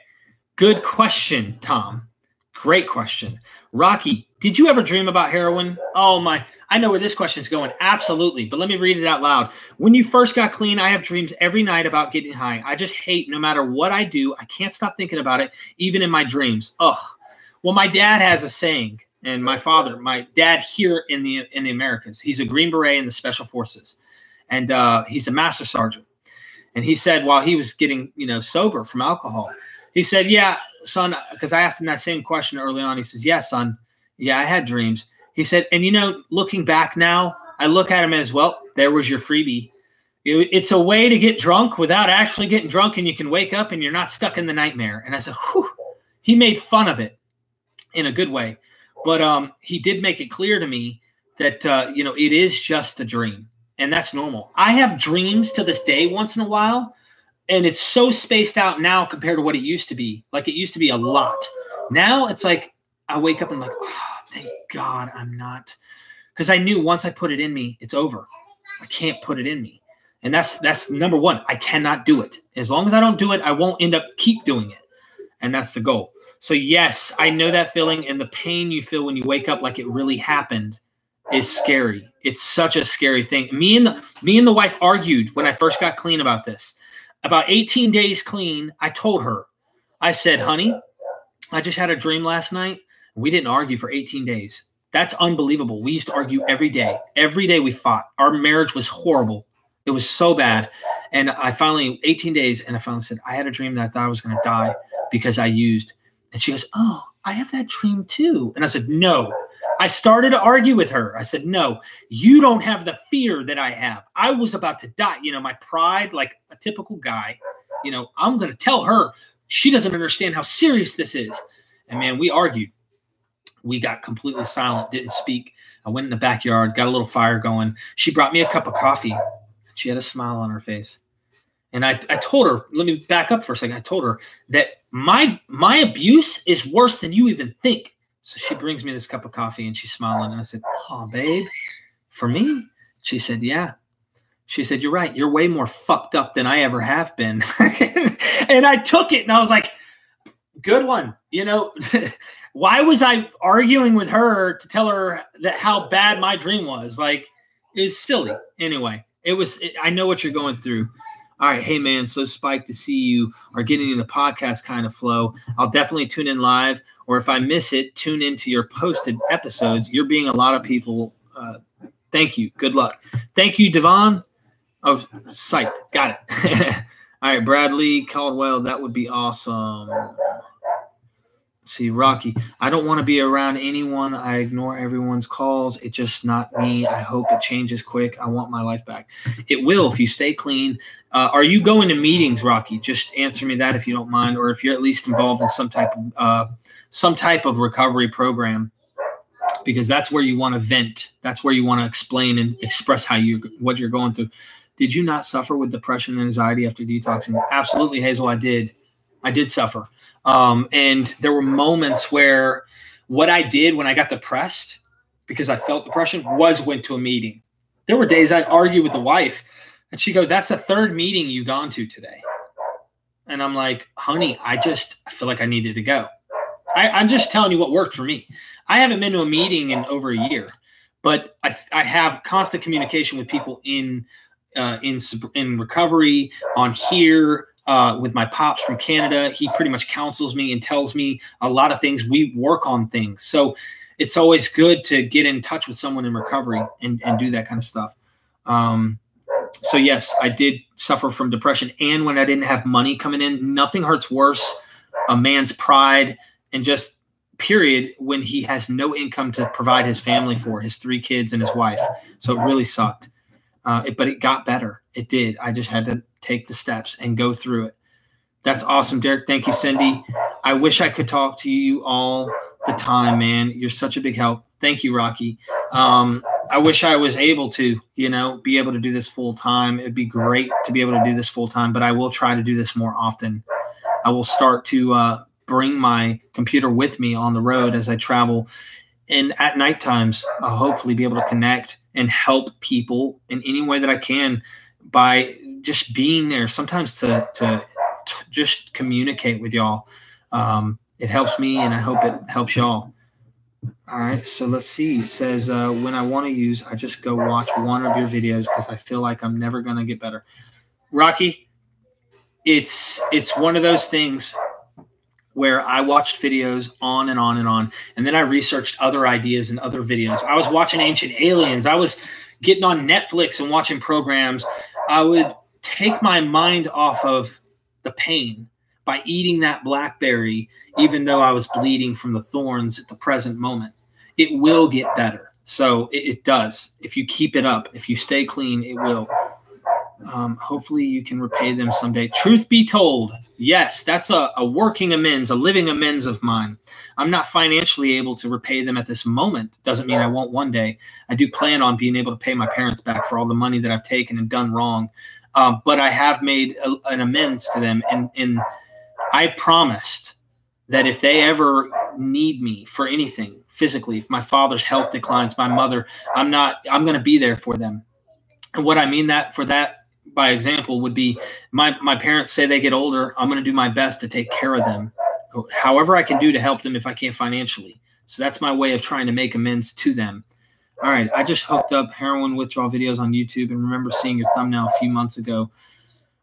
Good question, Tom. Great question. Rocky, did you ever dream about heroin? Oh, my. I know where this question is going. Absolutely. But let me read it out loud. When you first got clean, I have dreams every night about getting high. I just hate no matter what I do. I can't stop thinking about it, even in my dreams. Ugh. Well, my dad has a saying, and my dad here in the Americas, he's a Green Beret in the Special Forces, and he's a master sergeant. And he said while he was getting, sober from alcohol, he said, yeah, son, because I asked him that same question early on. He says, yeah, son, yeah, I had dreams. He said, and, you know, looking back now, I look at him as, well, there was your freebie. It's a way to get drunk without actually getting drunk, and you can wake up and you're not stuck in the nightmare. And I said, whew. He made fun of it in a good way. But he did make it clear to me that, you know, it is just a dream, and that's normal. I have dreams to this day once in a while, and it's so spaced out now compared to what it used to be. Like, it used to be a lot. Now it's like I wake up and I'm like, oh, thank God I'm not. Because I knew once I put it in me, it's over. I can't put it in me. And that's number one. I cannot do it. As long as I don't do it, I won't end up keep doing it. And that's the goal. So yes, I know that feeling, and the pain you feel when you wake up like it really happened is scary. It's such a scary thing. Me and the wife argued when I first got clean about this. About 18 days clean, I told her, I said, honey, I just had a dream last night. We didn't argue for 18 days. That's unbelievable. We used to argue every day. Every day we fought. Our marriage was horrible. It was so bad. And I finally, 18 days, and I finally said, I had a dream that I thought I was going to die because I used. And she goes, oh, I have that dream too. And I said, no. I started to argue with her. I said, no, you don't have the fear that I have. I was about to die. You know, my pride, like a typical guy, you know, I'm going to tell her she doesn't understand how serious this is. And man, we argued. We got completely silent, didn't speak. I went in the backyard, got a little fire going. She brought me a cup of coffee. She had a smile on her face. And I told her, let me back up for a second. I told her that my abuse is worse than you even think. So she brings me this cup of coffee and she's smiling. And I said, oh, babe, for me? She said, yeah. She said, you're right. You're way more fucked up than I ever have been. And I took it and I was like, good one. You know, why was I arguing with her to tell her that how bad my dream was? Like, it was silly. Anyway, I know what you're going through. All right. Hey, man, so Spike, to see you are getting in the podcast kind of flow. I'll definitely tune in live, or if I miss it, tune into your posted episodes. You're being a lot of people. Thank you. Good luck. Thank you, Devon. Oh, psyched. Got it. All right, Bradley Caldwell, that would be awesome. See, Rocky, I don't want to be around anyone. I ignore everyone's calls. It's just not me. I hope it changes quick. I want my life back. It will if you stay clean. Are you going to meetings, Rocky? Just answer me that if you don't mind, or if you're at least involved in some type of recovery program, because that's where you want to vent. That's where you want to explain and express what you're going through. Did you not suffer with depression and anxiety after detoxing? Absolutely, Hazel, I did. I did suffer. And there were moments where what I did when I got depressed, because I felt depression, was went to a meeting. There were days I'd argue with the wife, and she'd go, that's the third meeting you've gone to today. And I'm like, honey, I feel like I needed to go. I'm just telling you what worked for me. I haven't been to a meeting in over a year, but I have constant communication with people in recovery, on here, with my pops from Canada. He pretty much counsels me and tells me a lot of things. We work on things. So it's always good to get in touch with someone in recovery and do that kind of stuff. So yes, I did suffer from depression. And when I didn't have money coming in, nothing hurts worse, a man's pride, and just period, when he has no income to provide his family for, his 3 kids and his wife. So it really sucked. But it got better. It did. I just had to take the steps and go through it. That's awesome, Derek. Thank you, Cindy. I wish I could talk to you all the time, man. You're such a big help. Thank you, Rocky. I wish I was able to, be able to do this full time. It'd be great to be able to do this full time, but I will try to do this more often. I will start to bring my computer with me on the road as I travel. And at night times, I'll hopefully be able to connect and help people in any way that I can by just being there. Sometimes to just communicate with y'all. It helps me, and I hope it helps y'all. All right, so let's see. It says, when I want to use, I just go watch one of your videos because I feel like I'm never going to get better. Rocky, it's one of those things where I watched videos on and on and on, and then I researched other ideas and other videos. I was watching Ancient Aliens. I was getting on Netflix and watching programs. I would take my mind off of the pain by eating that blackberry, even though I was bleeding from the thorns at the present moment. it will get better. So it does. If you keep it up, if you stay clean, it will. Hopefully you can repay them someday. Truth be told, yes, that's a working amends, a living amends of mine. I'm not financially able to repay them at this moment. Doesn't mean I won't one day. I do plan on being able to pay my parents back for all the money that I've taken and done wrong. But I have made an amends to them. And I promised that if they ever need me for anything physically, if my father's health declines, my mother, I'm going to be there for them. And what I mean that by example would be my parents say they get older. I'm going to do my best to take care of them, however I can do to help them if I can't financially. So that's my way of trying to make amends to them. All right. I just hooked up heroin withdrawal videos on YouTube and remember seeing your thumbnail a few months ago.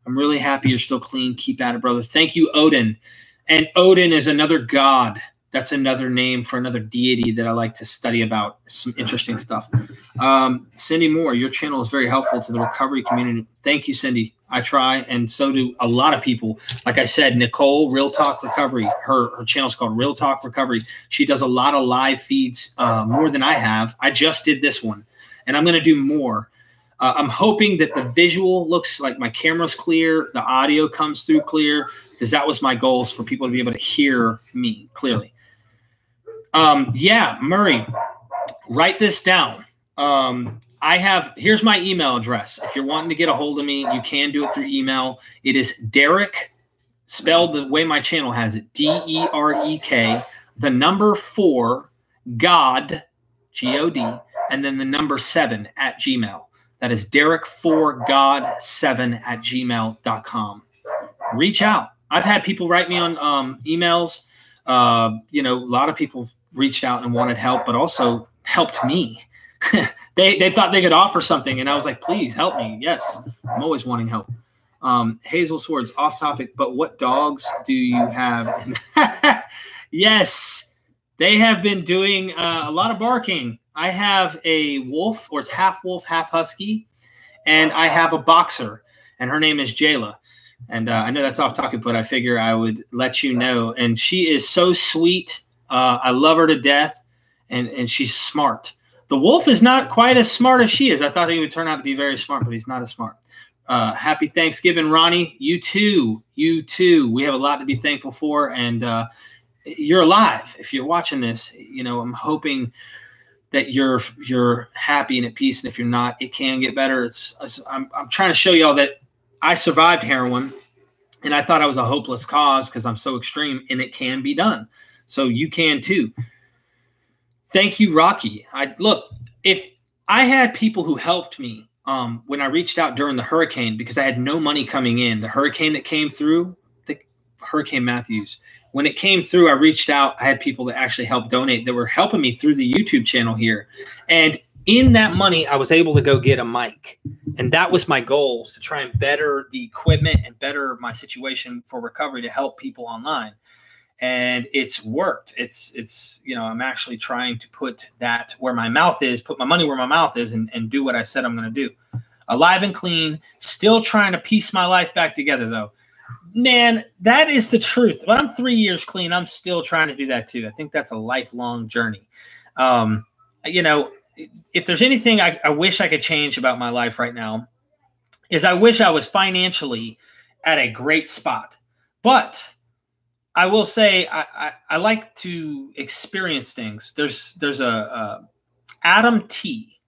I'm really happy you're still clean. Keep at it, brother. Thank you, Odin. And Odin is another god. That's another name for another deity that I like to study about. Some interesting stuff. Cindy Moore, your channel is very helpful to the recovery community. Thank you, Cindy. I try, and so do a lot of people. Like I said, Nicole, Real Talk Recovery, her channel is called Real Talk Recovery. She does a lot of live feeds, more than I have. I just did this one, and I'm going to do more. I'm hoping that the visual looks like my camera's clear, the audio comes through clear, because that was my goals, for people to be able to hear me clearly. Yeah, Murray, write this down. Here's my email address. If you're wanting to get a hold of me, you can do it through email. It is Derek, spelled the way my channel has it, DEREK, the number 4, God, G-O-D, and then the number 7 at Gmail. That is Derek4God7@gmail.com. Reach out. I've had people write me on emails. You know, a lot of people reached out and wanted help, but also helped me. They thought they could offer something, and I was like, please help me. Yes, I'm always wanting help. Hazel Swords, off topic, but what dogs do you have? Yes, they have been doing a lot of barking. I have a wolf, or it's half wolf, half husky, and I have a boxer, and her name is Jayla. And I know that's off topic, but I figure I would let you know. And she is so sweet. I love her to death, and she's smart. The wolf is not quite as smart as she is. I thought he would turn out to be very smart, but he's not as smart. Happy Thanksgiving, Ronnie. You too. You too. We have a lot to be thankful for, and you're alive. If you're watching this, you know, I'm hoping that you're happy and at peace. And if you're not, it can get better. I'm trying to show y'all that I survived heroin, and I thought I was a hopeless cause because I'm so extreme, and it can be done. So you can too. Thank you, Rocky. Look, if I had people who helped me when I reached out during the hurricane, because I had no money coming in, the hurricane that came through, Hurricane Matthews, when it came through, I reached out. I had people that actually helped donate that were helping me through the YouTube channel here. And in that money, I was able to go get a mic. And that was my goal, to try and better the equipment and better my situation for recovery to help people online. And it's worked. It's you know, I'm actually trying to put that where my mouth is, put my money where my mouth is, and do what I said I'm going to do. Alive and clean, still trying to piece my life back together, though. Man, that is the truth. When I'm 3 years clean, I'm still trying to do that too. I think that's a lifelong journey. You know, if there's anything I wish I could change about my life right now, is I wish I was financially at a great spot. But I will say I like to experience things. There's a Adam T.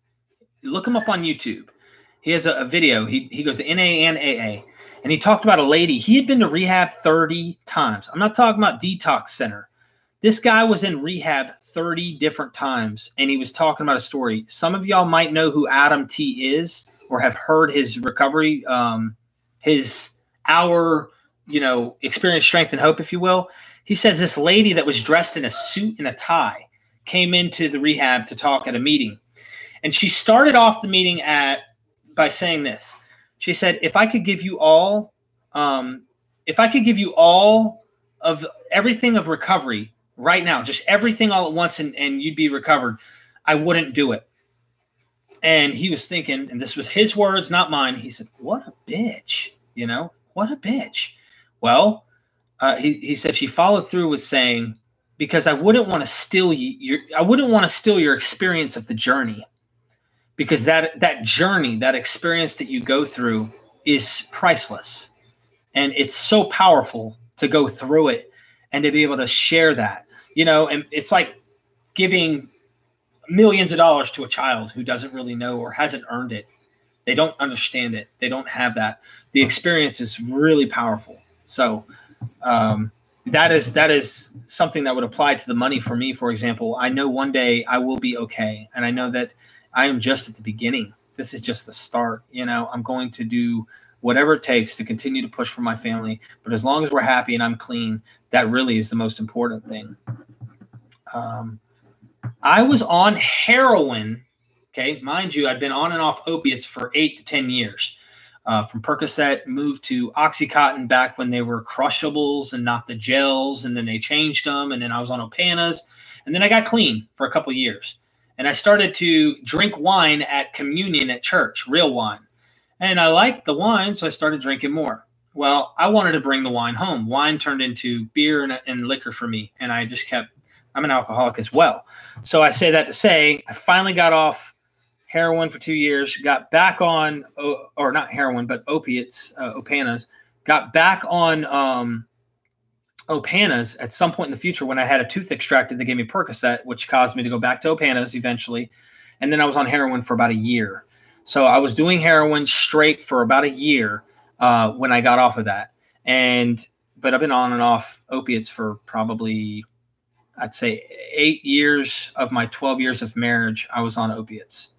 Look him up on YouTube. He has a video. He goes to NA and AA. And he talked about a lady. He had been to rehab 30 times. I'm not talking about detox center. This guy was in rehab 30 different times, and he was talking about a story. Some of y'all might know who Adam T is, or have heard his recovery, you know, experience, strength, and hope, if you will. He says this lady that was dressed in a suit and a tie came into the rehab to talk at a meeting. And she started off the meeting by saying this. She said, if I could give you all of everything of recovery right now, just everything all at once, and you'd be recovered, I wouldn't do it. And he was thinking, and this was his words, not mine. He said, what a bitch, you know, what a bitch. Well, he said she followed through with saying, because I wouldn't want to steal your experience of the journey, because that journey, that experience that you go through is priceless. And it's so powerful to go through it and to be able to share that, and it's like giving millions of dollars to a child who doesn't really know or hasn't earned it. They don't understand it. They don't have that. The experience is really powerful. So that is something that would apply to the money for me. For example, I know one day I will be okay. And I know that I am just at the beginning. This is just the start. I'm going to do whatever it takes to continue to push for my family. But as long as we're happy and I'm clean, that really is the most important thing. I was on heroin. Okay. Mind you, I'd been on and off opiates for 8 to 10 years. From Percocet, moved to Oxycontin back when they were crushables and not the gels. And then they changed them. And then I was on Opanas. And then I got clean for a couple of years. And I started to drink wine at communion at church, real wine. And I liked the wine, so I started drinking more. Well, I wanted to bring the wine home. Wine turned into beer and liquor for me. And I just I'm an alcoholic as well. So I say that to say, I finally got off heroin for 2 years, got back on, or not heroin, but opiates, Opanas, got back on Opanas at some point in the future when I had a tooth extracted. They gave me Percocet, which caused me to go back to Opanas eventually. And then I was on heroin for about a year. So I was doing heroin straight for about a year when I got off of that. But I've been on and off opiates for probably, I'd say 8 years of my 12 years of marriage. I was on opiates.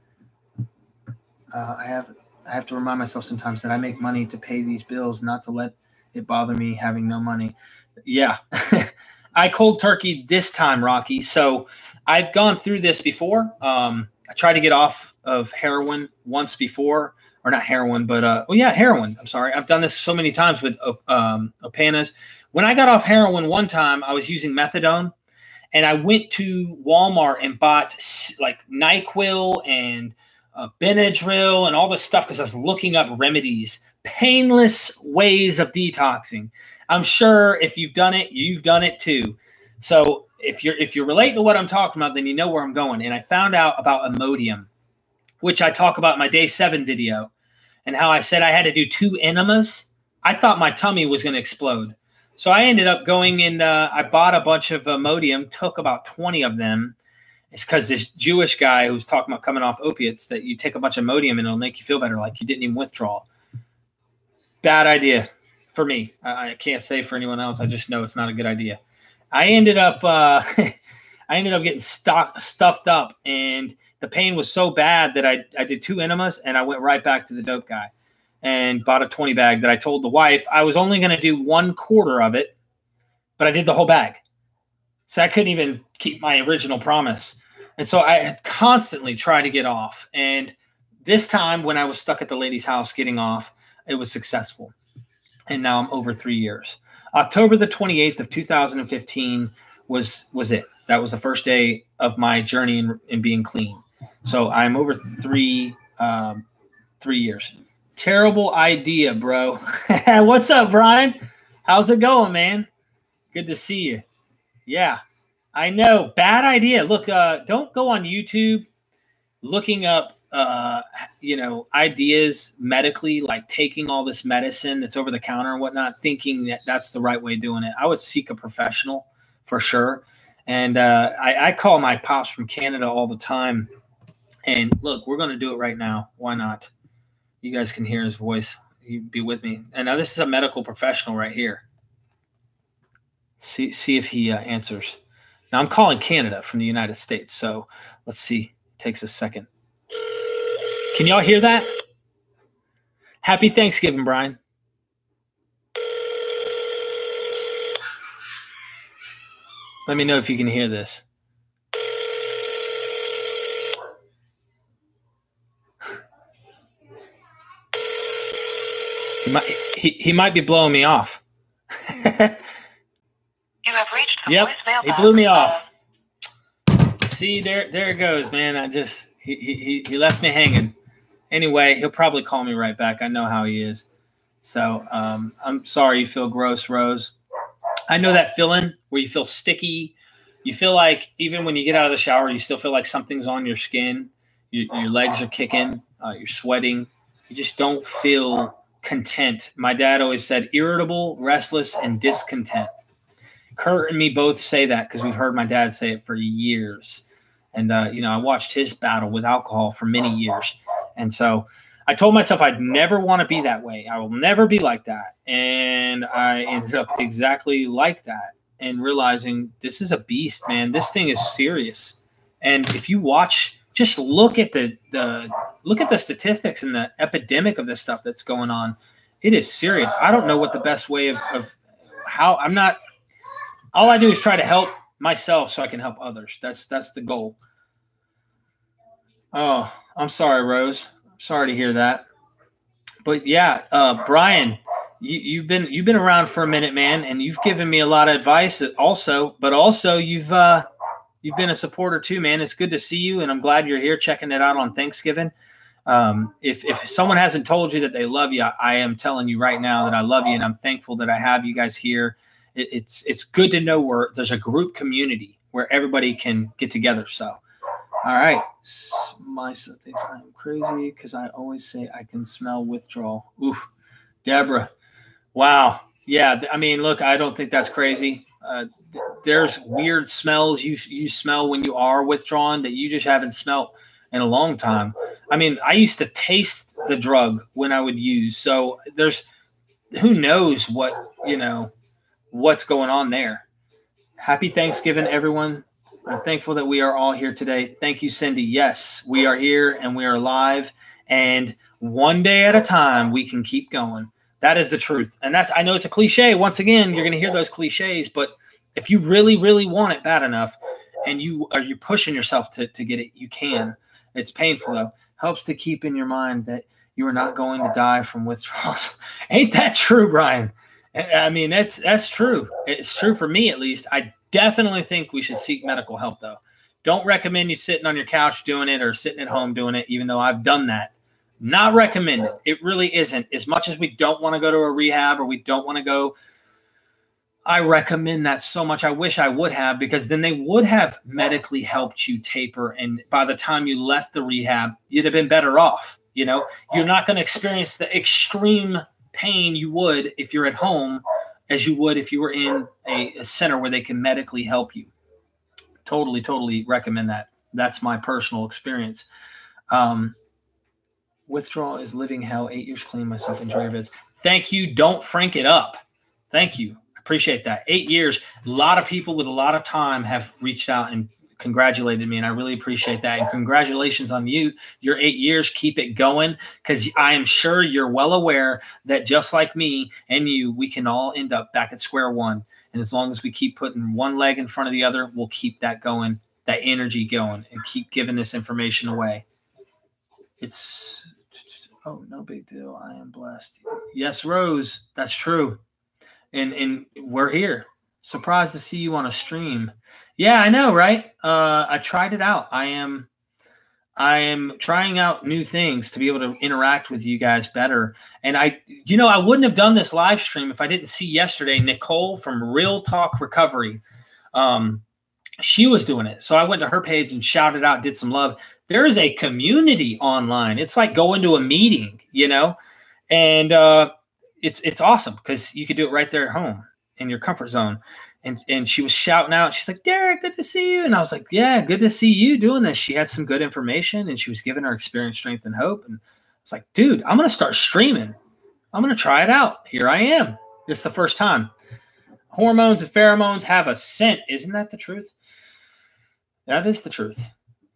I have to remind myself sometimes that I make money to pay these bills, not to let it bother me having no money. Yeah. I cold turkey this time, Rocky. So I've gone through this before. I tried to get off of heroin once before, or not heroin, but heroin. I'm sorry. I've done this so many times with Opanas. When I got off heroin one time, I was using methadone, and I went to Walmart and bought like NyQuil and Benadryl and all this stuff because I was looking up remedies, painless ways of detoxing. I'm sure if you've done it, you've done it too. So if you're relating to what I'm talking about, then you know where I'm going. And I found out about Imodium, which I talk about in my day 7 video, and how I said I had to do 2 enemas. I thought my tummy was going to explode. So I ended up going and I bought a bunch of Imodium, took about 20 of them. It's because this Jewish guy who's talking about coming off opiates that you take a bunch of Imodium and it'll make you feel better, like you didn't even withdraw. Bad idea for me. I can't say for anyone else. I just know it's not a good idea. I ended up getting stuffed up, and the pain was so bad that I did 2 enemas, and I went right back to the dope guy and bought a 20 bag that I told the wife I was only going to do 1/4 of it, but I did the whole bag. So I couldn't even keep my original promise. And so I had constantly tried to get off. And this time when I was stuck at the lady's house getting off, it was successful. And now I'm over 3 years. October the 28th of 2015 was it. That was the first day of my journey in being clean. So I'm over 3 years. Terrible idea, bro. What's up, Brian? How's it going, man? Good to see you. Yeah, I know. Bad idea. Look, don't go on YouTube looking up, ideas medically, like taking all this medicine that's over the counter and whatnot, thinking that that's the right way of doing it. I would seek a professional for sure. And I call my pops from Canada all the time. And look, we're going to do it right now. Why not? You guys can hear his voice. You be with me. And now this is a medical professional right here. See if he answers. Now I'm calling Canada from the United States. So let's see. It takes a second. Can y'all hear that? Happy Thanksgiving, Brian. Let me know if you can hear this. He might be blowing me off. You have reached the Yep, voicemail he box. blew me off. See, there it goes, man. He left me hanging. Anyway, he'll probably call me right back. I know how he is. So I'm sorry you feel gross, Rose. I know that feeling where you feel sticky You feel like even when you get out of the shower, you still feel like something's on your skin. Your legs are kicking. You're sweating. You just don't feel content. My dad always said irritable, restless, and discontent. Kurt and me both say that because we've heard my dad say it for years. And, I watched his battle with alcohol for many years. And so I told myself I'd never want to be that way. I will never be like that. And I ended up exactly like that and realizing this is a beast, man. This thing is serious. And if you watch, just look at the statistics and the epidemic of this stuff that's going on. It is serious. I don't know what the best way of how I'm not. All I do is try to help myself so I can help others. That's the goal. Oh, I'm sorry, Rose. Sorry to hear that. But yeah, Brian, you've been around for a minute, man, and you've given me a lot of advice also, but also you've been a supporter too, man. It's good to see you, and I'm glad you're here checking it out on Thanksgiving. If someone hasn't told you that they love you, I am telling you right now that I love you, and I'm thankful that I have you guys here. It's good to know where there's a group community where everybody can get together. So, all right. My son thinks I'm crazy because I always say I can smell withdrawal. Oof. Deborah. Wow. Yeah. I mean, look, I don't think that's crazy. There's weird smells you smell when you are withdrawn that you just haven't smelt in a long time. I mean, I used to taste the drug when I would use. So who knows what's going on there. Happy Thanksgiving, everyone. I'm thankful that we are all here today. Thank you, Cindy. Yes, we are here and we are live. And one day at a time, we can keep going. That is the truth. And I know it's a cliche. Once again, you're going to hear those cliches. But if you really, really want it bad enough and you're pushing yourself to get it, you can. It's painful, though. Helps to keep in your mind that you are not going to die from withdrawals. Ain't that true, Brian? I mean, that's true. It's true for me, at least. I definitely think we should seek medical help, though. Don't recommend you sitting on your couch doing it or sitting at home doing it, even though I've done that. Not recommended. It really isn't. As much as we don't want to go to a rehab or we don't want to go, I recommend that so much. I wish I would have, because then they would have medically helped you taper. And by the time you left the rehab, you'd have been better off. You're not going to experience the extreme pain you would if you're at home as you would if you were in a center where they can medically help you. Totally recommend that. That's my personal experience. Withdrawal is living hell. 8 years clean, myself, enjoy your vids. Thank you. Don't frank it up. Thank you. Appreciate that. 8 years. A lot of people with a lot of time have reached out and congratulated me, and I really appreciate that. And congratulations on you. Your 8 years. Keep it going, because I am sure you're well aware that just like me and you, we can all end up back at square one. And as long as we keep putting one leg in front of the other, we'll keep that going, that energy going, and keep giving this information away. Oh, no big deal. I am blessed. Yes, Rose, that's true. And we're here. Surprised to see you on a stream. Yeah, I know, right? I tried it out. I am trying out new things to be able to interact with you guys better. And I wouldn't have done this live stream if I didn't see yesterday Nicole from Real Talk Recovery. She was doing it. So I went to her page and shouted out, did some love. There is a community online. It's like going to a meeting, and it's awesome because you could do it right there at home in your comfort zone. And she was shouting out. She's like, Derek, good to see you. And I was like, yeah, good to see you doing this. She had some good information, and she was giving her experience, strength, and hope. And it's like, dude, I'm going to start streaming. I'm going to try it out. Here I am. This is the first time. Hormones and pheromones have a scent. Isn't that the truth? That is the truth.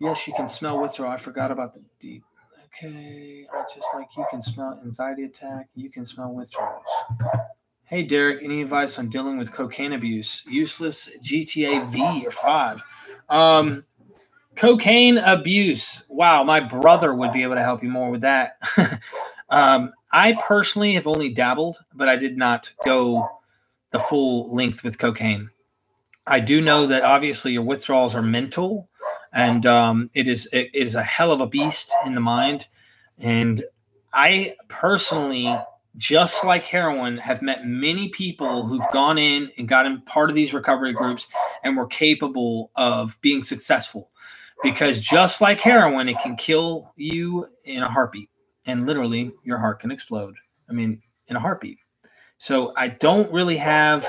Yes, you can smell withdrawal. I forgot about the deep. Okay. Just like you can smell anxiety attack, you can smell withdrawals. Hey, Derek, any advice on dealing with cocaine abuse? Useless GTA V or 5. Cocaine abuse. Wow, my brother would be able to help you more with that. I personally have only dabbled, but I did not go the full length with cocaine. I do know that obviously your withdrawals are mental, and it is a hell of a beast in the mind. And I personally just like heroin, have met many people who've gone in and gotten part of these recovery groups and were capable of being successful. Because just like heroin, it can kill you in a heartbeat. And literally, your heart can explode. I mean, in a heartbeat. So I don't really have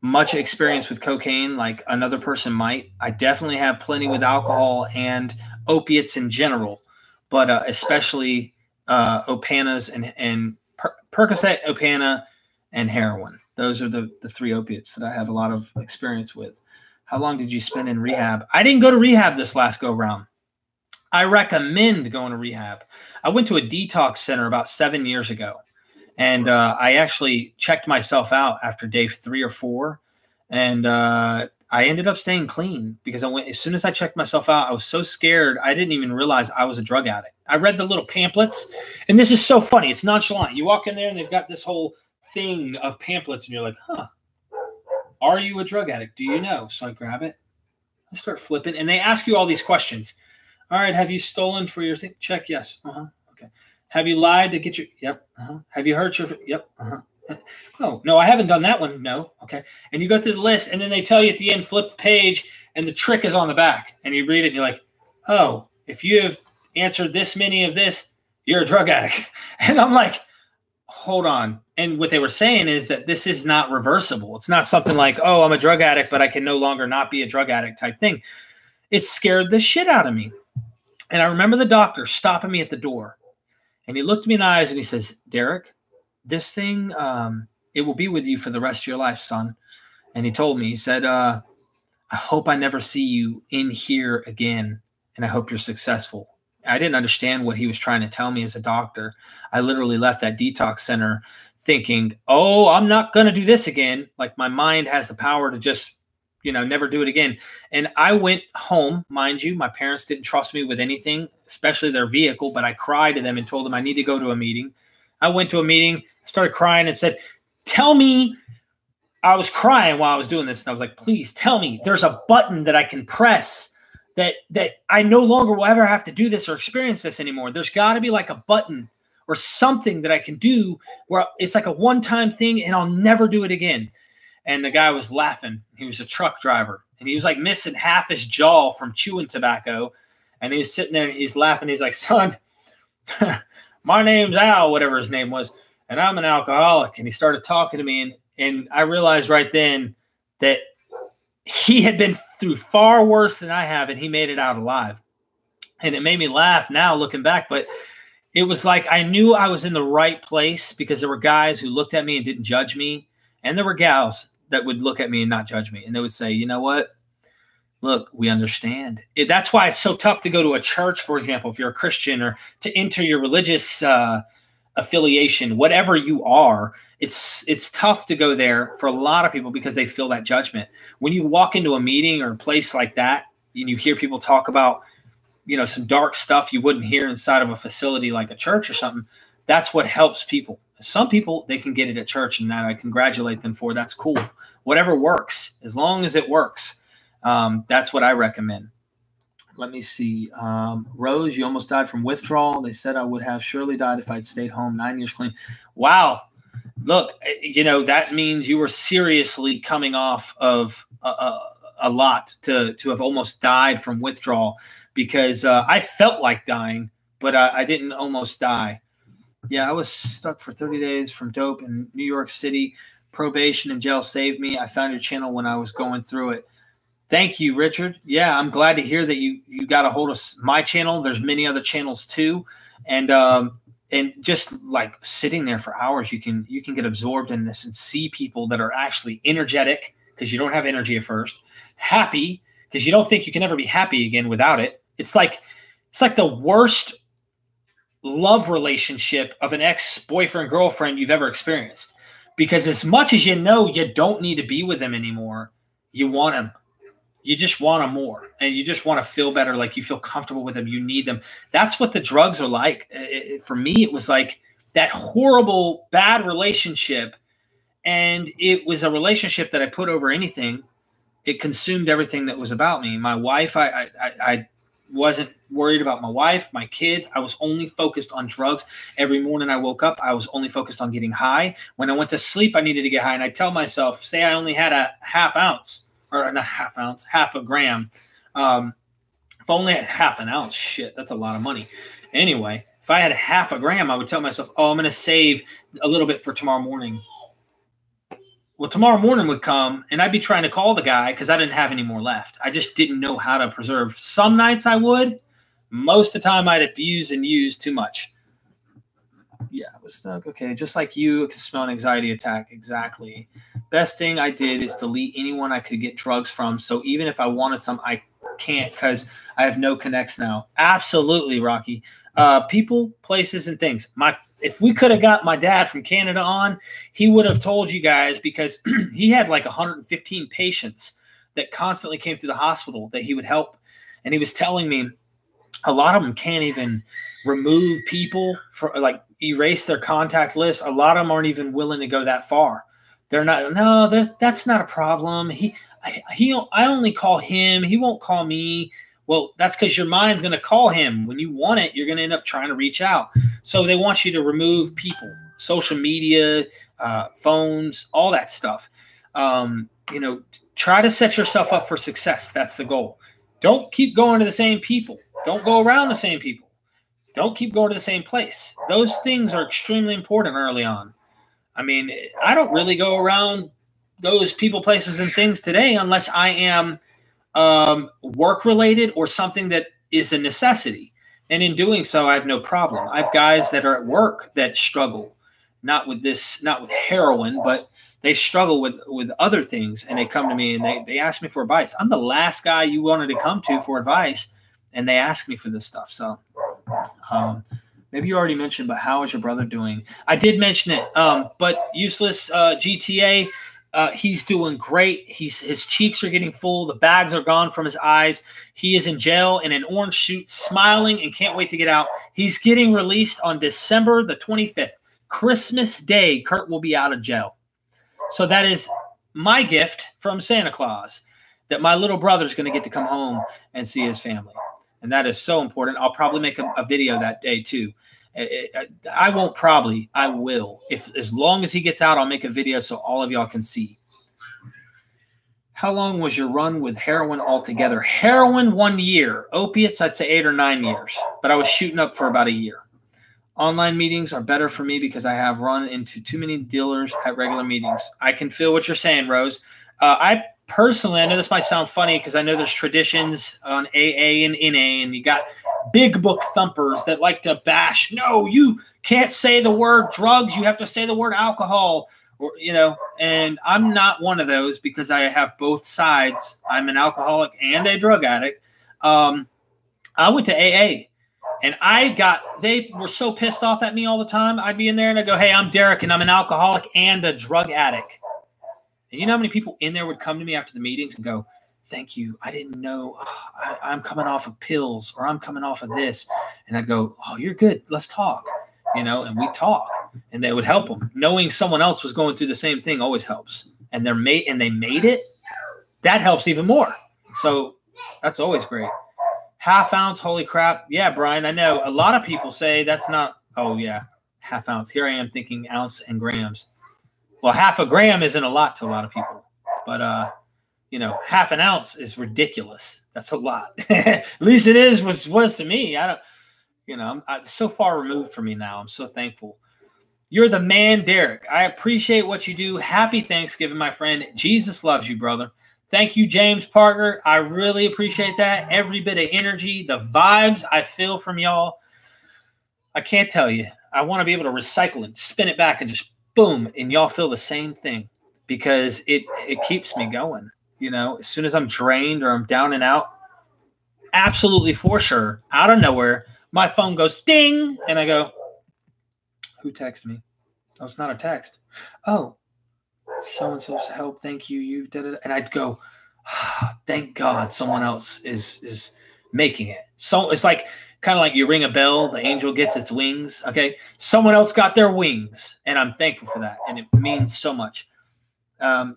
much experience with cocaine like another person might. I definitely have plenty with alcohol and opiates in general, but especially Opanas and Percocet, Opana, and heroin. Those are the three opiates that I have a lot of experience with. How long did you spend in rehab? I didn't go to rehab this last go round. I recommend going to rehab. I went to a detox center about 7 years ago, and I actually checked myself out after day 3 or 4, and I ended up staying clean because I went as soon as I checked myself out. I was so scared I didn't even realize I was a drug addict. I read the little pamphlets, and this is so funny. It's nonchalant. You walk in there, and they've got this whole thing of pamphlets, and you're like, huh. Are you a drug addict? Do you know? So I grab it. I start flipping, and they ask you all these questions. All right, have you stolen for your thing? Check, yes. Okay. Have you lied to get your? Yep. Have you hurt your? Yep. Oh, no, I haven't done that one. No. Okay. And you go through the list, and then they tell you at the end, flip the page, and the trick is on the back. And you read it, and you're like, oh, if you have answered this many of this, you're a drug addict. And I'm like, hold on. And what they were saying is that this is not reversible. It's not something like, oh, I'm a drug addict, but I can no longer not be a drug addict type thing. It scared the shit out of me. And I remember the doctor stopping me at the door. And he looked me in the eyes and he says, Derek, this thing, it will be with you for the rest of your life, son. And he told me, he said, I hope I never see you in here again. And I hope you're successful. I didn't understand what he was trying to tell me as a doctor. I literally left that detox center thinking, oh, I'm not going to do this again. Like my mind has the power to just, never do it again. And I went home, mind you, my parents didn't trust me with anything, especially their vehicle, but I cried to them and told them I need to go to a meeting. I went to a meeting, started crying and said, tell me, I was crying while I was doing this. And I was like, please tell me there's a button that I can press that I no longer will ever have to do this or experience this anymore. There's got to be like a button or something that I can do where it's like a one-time thing and I'll never do it again. And the guy was laughing. He was a truck driver. And he was like missing half his jaw from chewing tobacco. And he was sitting there and he's laughing. He's like, son, my name's Al, whatever his name was, and I'm an alcoholic. And he started talking to me. And I realized right then that he had been through far worse than I have, and he made it out alive. And it made me laugh now looking back. But it was like I knew I was in the right place because there were guys who looked at me and didn't judge me. And there were gals that would look at me and not judge me. And they would say, you know what? Look, we understand. That's why it's so tough to go to a church, for example, if you're a Christian, or to enter your religious affiliation, whatever you are. It's tough to go there for a lot of people because they feel that judgment. When you walk into a meeting or a place like that and you hear people talk about, some dark stuff you wouldn't hear inside of a facility like a church or something, that's what helps people. Some people, they can get it at church, and that I congratulate them for. That's cool. Whatever works, as long as it works. That's what I recommend. Let me see. Rose, you almost died from withdrawal. They said I would have surely died if I'd stayed home 9 years clean. Wow. Look, that means you were seriously coming off of a lot to have almost died from withdrawal, because I felt like dying, but I didn't almost die. Yeah, I was stuck for 30 days from dope in New York City. Probation and jail saved me. I found your channel when I was going through it. Thank you, Richard. Yeah, I'm glad to hear that you got a hold of my channel. There's many other channels too. And just like sitting there for hours, you can get absorbed in this and see people that are actually energetic, because you don't have energy at first, happy because you don't think you can ever be happy again without it. It's like the worst love relationship of an ex-boyfriend, girlfriend you've ever experienced, because as much as you don't need to be with them anymore, you want them. You just want them more, and you just want to feel better, like you feel comfortable with them. You need them. That's what the drugs are like. For me, it was like that horrible, bad relationship, and it was a relationship that I put over anything. It consumed everything that was about me. My wife, I wasn't worried about my wife, my kids. I was only focused on drugs. Every morning I woke up, I was only focused on getting high. When I went to sleep, I needed to get high. And I tell myself, say I only had a half ounce, or not half ounce, half a gram. If I only had half an ounce, shit, that's a lot of money. Anyway, if I had half a gram, I would tell myself, oh, I'm going to save a little bit for tomorrow morning. Well, tomorrow morning would come, and I'd be trying to call the guy because I didn't have any more left. I just didn't know how to preserve. Some nights I would. Most of the time I'd abuse and use too much. Yeah, I was stuck. Okay, just like you, I could smell an anxiety attack. Exactly. Best thing I did is delete anyone I could get drugs from. So even if I wanted some, I can't because I have no connects now. Absolutely, Rocky. People, places, and things. If we could have got my dad from Canada on, he would have told you guys, because he had like 115 patients that constantly came through the hospital that he would help. And he was telling me a lot of them can't even remove people, for like erase their contact list. A lot of them aren't even willing to go that far. They're not, no, that's not a problem. I only call him. He won't call me. Well, that's because your mind's going to call him. When you want it, you're going to end up trying to reach out. So they want you to remove people, social media, phones, all that stuff. Try to set yourself up for success. That's the goal. Don't keep going to the same people. Don't go around the same people. Don't keep going to the same place. Those things are extremely important early on. I mean, I don't really go around those people, places, and things today unless I am work-related or something that is a necessity. And in doing so, I have no problem. I have guys that are at work that struggle, not with heroin, but they struggle with other things. And they come to me and they ask me for advice. I'm the last guy you wanted to come to for advice. And they ask me for this stuff. So maybe you already mentioned, but how is your brother doing? I did mention it, but useless GTA. He's doing great. His cheeks are getting full. The bags are gone from his eyes. He is in jail in an orange suit, smiling and can't wait to get out. He's getting released on December the 25th. Christmas Day, Kurt will be out of jail. So that is my gift from Santa Claus, that my little brother is going to get to come home and see his family. And that is so important. I'll probably make a video that day too. I won't probably. I will. As long as he gets out, I'll make a video so all of y'all can see. How long was your run with heroin altogether? Heroin, 1 year. Opiates, I'd say 8 or 9 years. But I was shooting up for about a year. Online meetings are better for me because I have run into too many dealers at regular meetings. I can feel what you're saying, Rose. I personally, I know this might sound funny because I know there's traditions on AA and NA, and you got big book thumpers that like to bash. No, you can't say the word drugs. You have to say the word alcohol, or and I'm not one of those because I have both sides. I'm an alcoholic and a drug addict. I went to AA, and they were so pissed off at me all the time. I'd be in there and I'd go, hey, I'm Derek, and I'm an alcoholic and a drug addict. And you know how many people in there would come to me after the meetings and go, thank you. I didn't know. I'm coming off of pills, or I'm coming off of this. And I'd go, oh, you're good. Let's talk. And we talk. And they would help them. Knowing someone else was going through the same thing always helps. And they made it. That helps even more. So that's always great. Half ounce, holy crap. Yeah, Brian, I know. A lot of people say that's not, oh, yeah, half ounce. Here I am thinking ounce and grams. Well, half a gram isn't a lot to a lot of people, but half an ounce is ridiculous. That's a lot. At least it was to me. I'm so far removed from me now. I'm so thankful. You're the man, Derek. I appreciate what you do. Happy Thanksgiving, my friend. Jesus loves you, brother. Thank you, James Parker. I really appreciate that. Every bit of energy, the vibes I feel from y'all. I can't tell you. I want to be able to recycle and spin it back and just boom, and y'all feel the same thing, because it keeps me going. As soon as I'm drained or I'm down and out, absolutely for sure, out of nowhere, my phone goes ding, and I go, who texted me? Oh, it's not a text. Oh, so-and-so's help, thank you, you did it. And I'd go, thank God someone else is making it. So it's like, kind of like you ring a bell, the angel gets its wings. Okay. Someone else got their wings, and I'm thankful for that. And it means so much.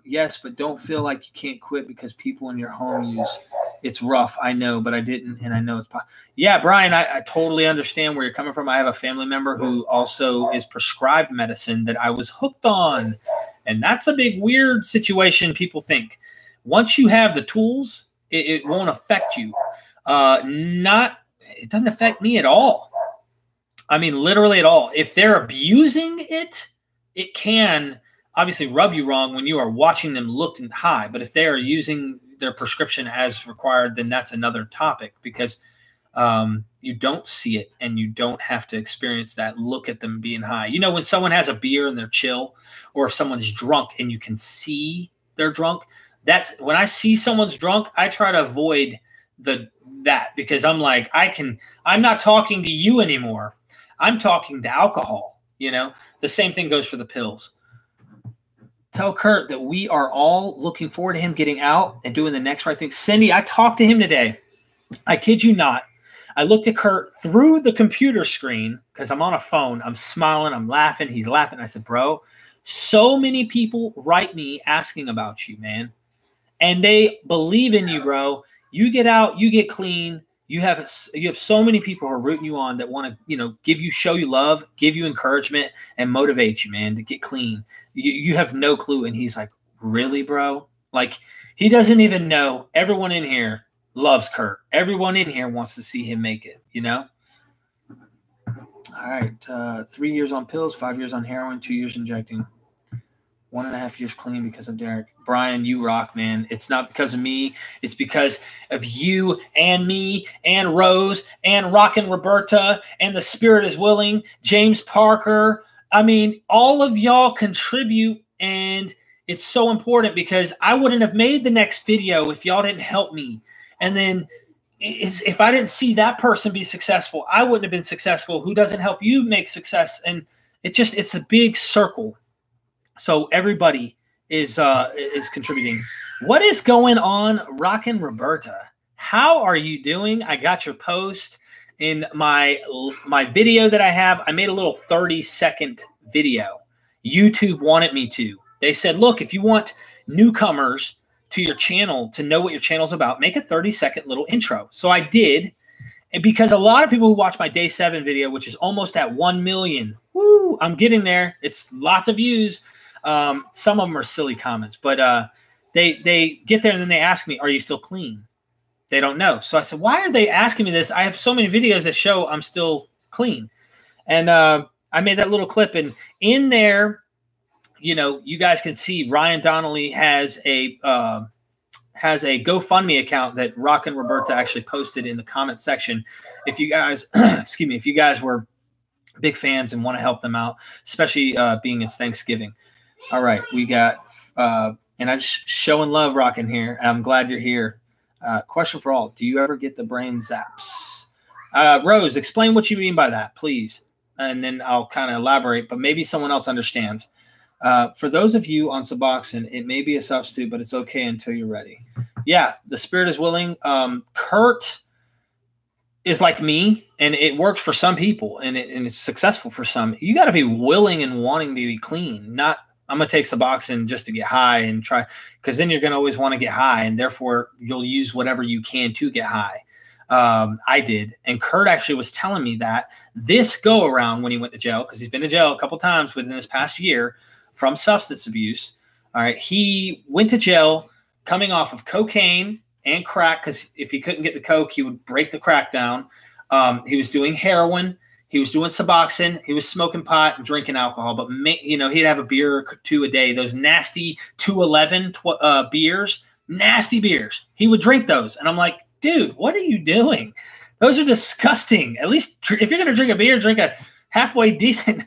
Yes, but don't feel like you can't quit because people in your home use. It's rough, I know, but I didn't, and I know it's yeah, Brian, I totally understand where you're coming from. I have a family member who also is prescribed medicine that I was hooked on, and that's a big weird situation. People think once you have the tools, it won't affect you. It doesn't affect me at all. I mean, literally at all. If they're abusing it, it can obviously rub you wrong when you are watching them look high. But if they are using their prescription as required, then that's another topic, because you don't see it and you don't have to experience that look at them being high. You know, when someone has a beer and they're chill, or if someone's drunk and you can see they're drunk, that's when I see someone's drunk, I try to avoid that, because I'm like, I'm not talking to you anymore. I'm talking to alcohol. You know, the same thing goes for the pills. Tell Kurt that we are all looking forward to him getting out and doing the next right thing. Cindy, I talked to him today. I kid you not. I looked at Kurt through the computer screen because I'm on a phone. I'm smiling. I'm laughing. He's laughing. I said, bro, so many people write me asking about you, man. And they believe in you, bro. You get out, you get clean. You have so many people who are rooting you on that want to, show you love, give you encouragement, and motivate you, man, to get clean. You have no clue. And he's like, really, bro? Like, he doesn't even know. Everyone in here loves Kurt. Everyone in here wants to see him make it, you know? All right. 3 years on pills, 5 years on heroin, 2 years injecting. 1.5 years clean because of Derek. Brian, you rock, man. It's not because of me. It's because of you and me and Rose and Rockin' Roberta and the Spirit is Willing, James Parker. I mean, all of y'all contribute, and it's so important, because I wouldn't have made the next video if y'all didn't help me. And then if I didn't see that person be successful, I wouldn't have been successful. Who doesn't help you make success? And it's a big circle. So everybody is contributing. What is going on, Rockin' Roberta? How are you doing? I got your post in my video that I have. I made a little 30-second video. YouTube wanted me to. They said, look, if you want newcomers to your channel to know what your channel's about, make a 30-second little intro. So I did. And because a lot of people who watch my day 7 video, which is almost at 1 million, woo, I'm getting there. It's lots of views. Some of them are silly comments, but they get there and then they ask me, are you still clean? They don't know. So I said, why are they asking me this? I have so many videos that show I'm still clean. And I made that little clip, and in there, you guys can see Ryan Donnelly has a GoFundMe account that Rockin' Roberta actually posted in the comment section. If you guys, excuse me, if you guys were big fans and want to help them out, especially being it's Thanksgiving. All right, we got, and I'm showing love, Rockin' here. I'm glad you're here. Question for all: do you ever get the brain zaps? Rose, explain what you mean by that, please, and then I'll kind of elaborate. But maybe someone else understands. For those of you on Suboxone, it may be a substitute, but it's okay until you're ready. Yeah, the Spirit is Willing. Kurt is like me, and it works for some people, and it's successful for some. You got to be willing and wanting to be clean, not I'm going to take Suboxone just to get high and try, because then you're going to always want to get high, and therefore you'll use whatever you can to get high. I did. And Kurt actually was telling me that this go around when he went to jail, because he's been to jail a couple times within this past year from substance abuse. All right. He went to jail coming off of cocaine and crack, because if he couldn't get the coke, he would break the crack down. He was doing heroin. He was doing Suboxone. He was smoking pot and drinking alcohol. But, he'd have a beer or two a day. Those nasty 211 beers, nasty beers. He would drink those. And I'm like, dude, what are you doing? Those are disgusting. At least if you're going to drink a beer, drink a halfway decent.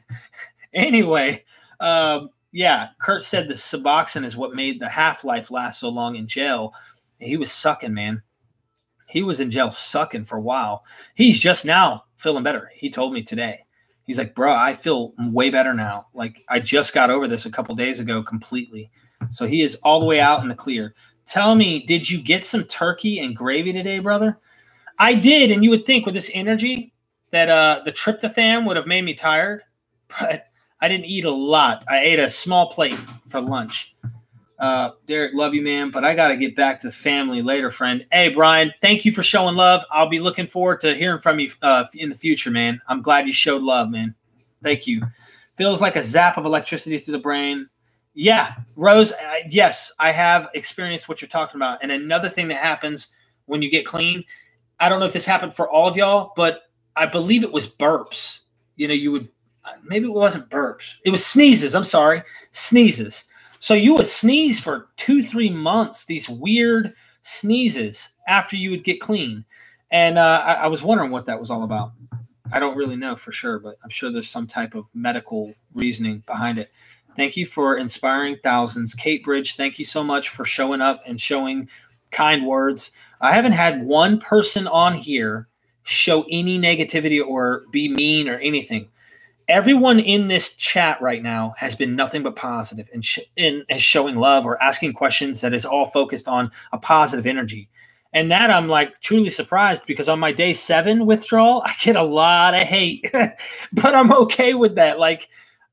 Anyway, yeah, Kurt said the Suboxone is what made the half-life last so long in jail. He was sucking, man. He was in jail sucking for a while. He's just now feeling better. He told me today. He's like, bro, I feel way better now. Like, I just got over this a couple days ago completely. So he is all the way out in the clear. Tell me, did you get some turkey and gravy today, brother? I did, and you would think with this energy that the tryptophan would have made me tired, but I didn't eat a lot. I ate a small plate for lunch. Derek, love you, man, but I got to get back to the family later, friend. Hey, Brian, thank you for showing love. I'll be looking forward to hearing from you in the future, man. I'm glad you showed love, man. Thank you. Feels like a zap of electricity through the brain. Yeah, Rose, yes, I have experienced what you're talking about. And another thing that happens when you get clean, I don't know if this happened for all of y'all, but I believe it was burps. You know, you would – maybe it wasn't burps. It was sneezes. I'm sorry, sneezes. So you would sneeze for 2-3 months, these weird sneezes after you would get clean. And I was wondering what that was all about. I don't really know for sure, but I'm sure there's some type of medical reasoning behind it. Thank you for inspiring thousands. Kate Bridge, thank you so much for showing up and showing kind words. I haven't had one person on here show any negativity or be mean or anything. Everyone in this chat right now has been nothing but positive and is showing love or asking questions that is all focused on a positive energy. And that I'm like truly surprised, because on my day 7 withdrawal, I get a lot of hate, but I'm okay with that. Like,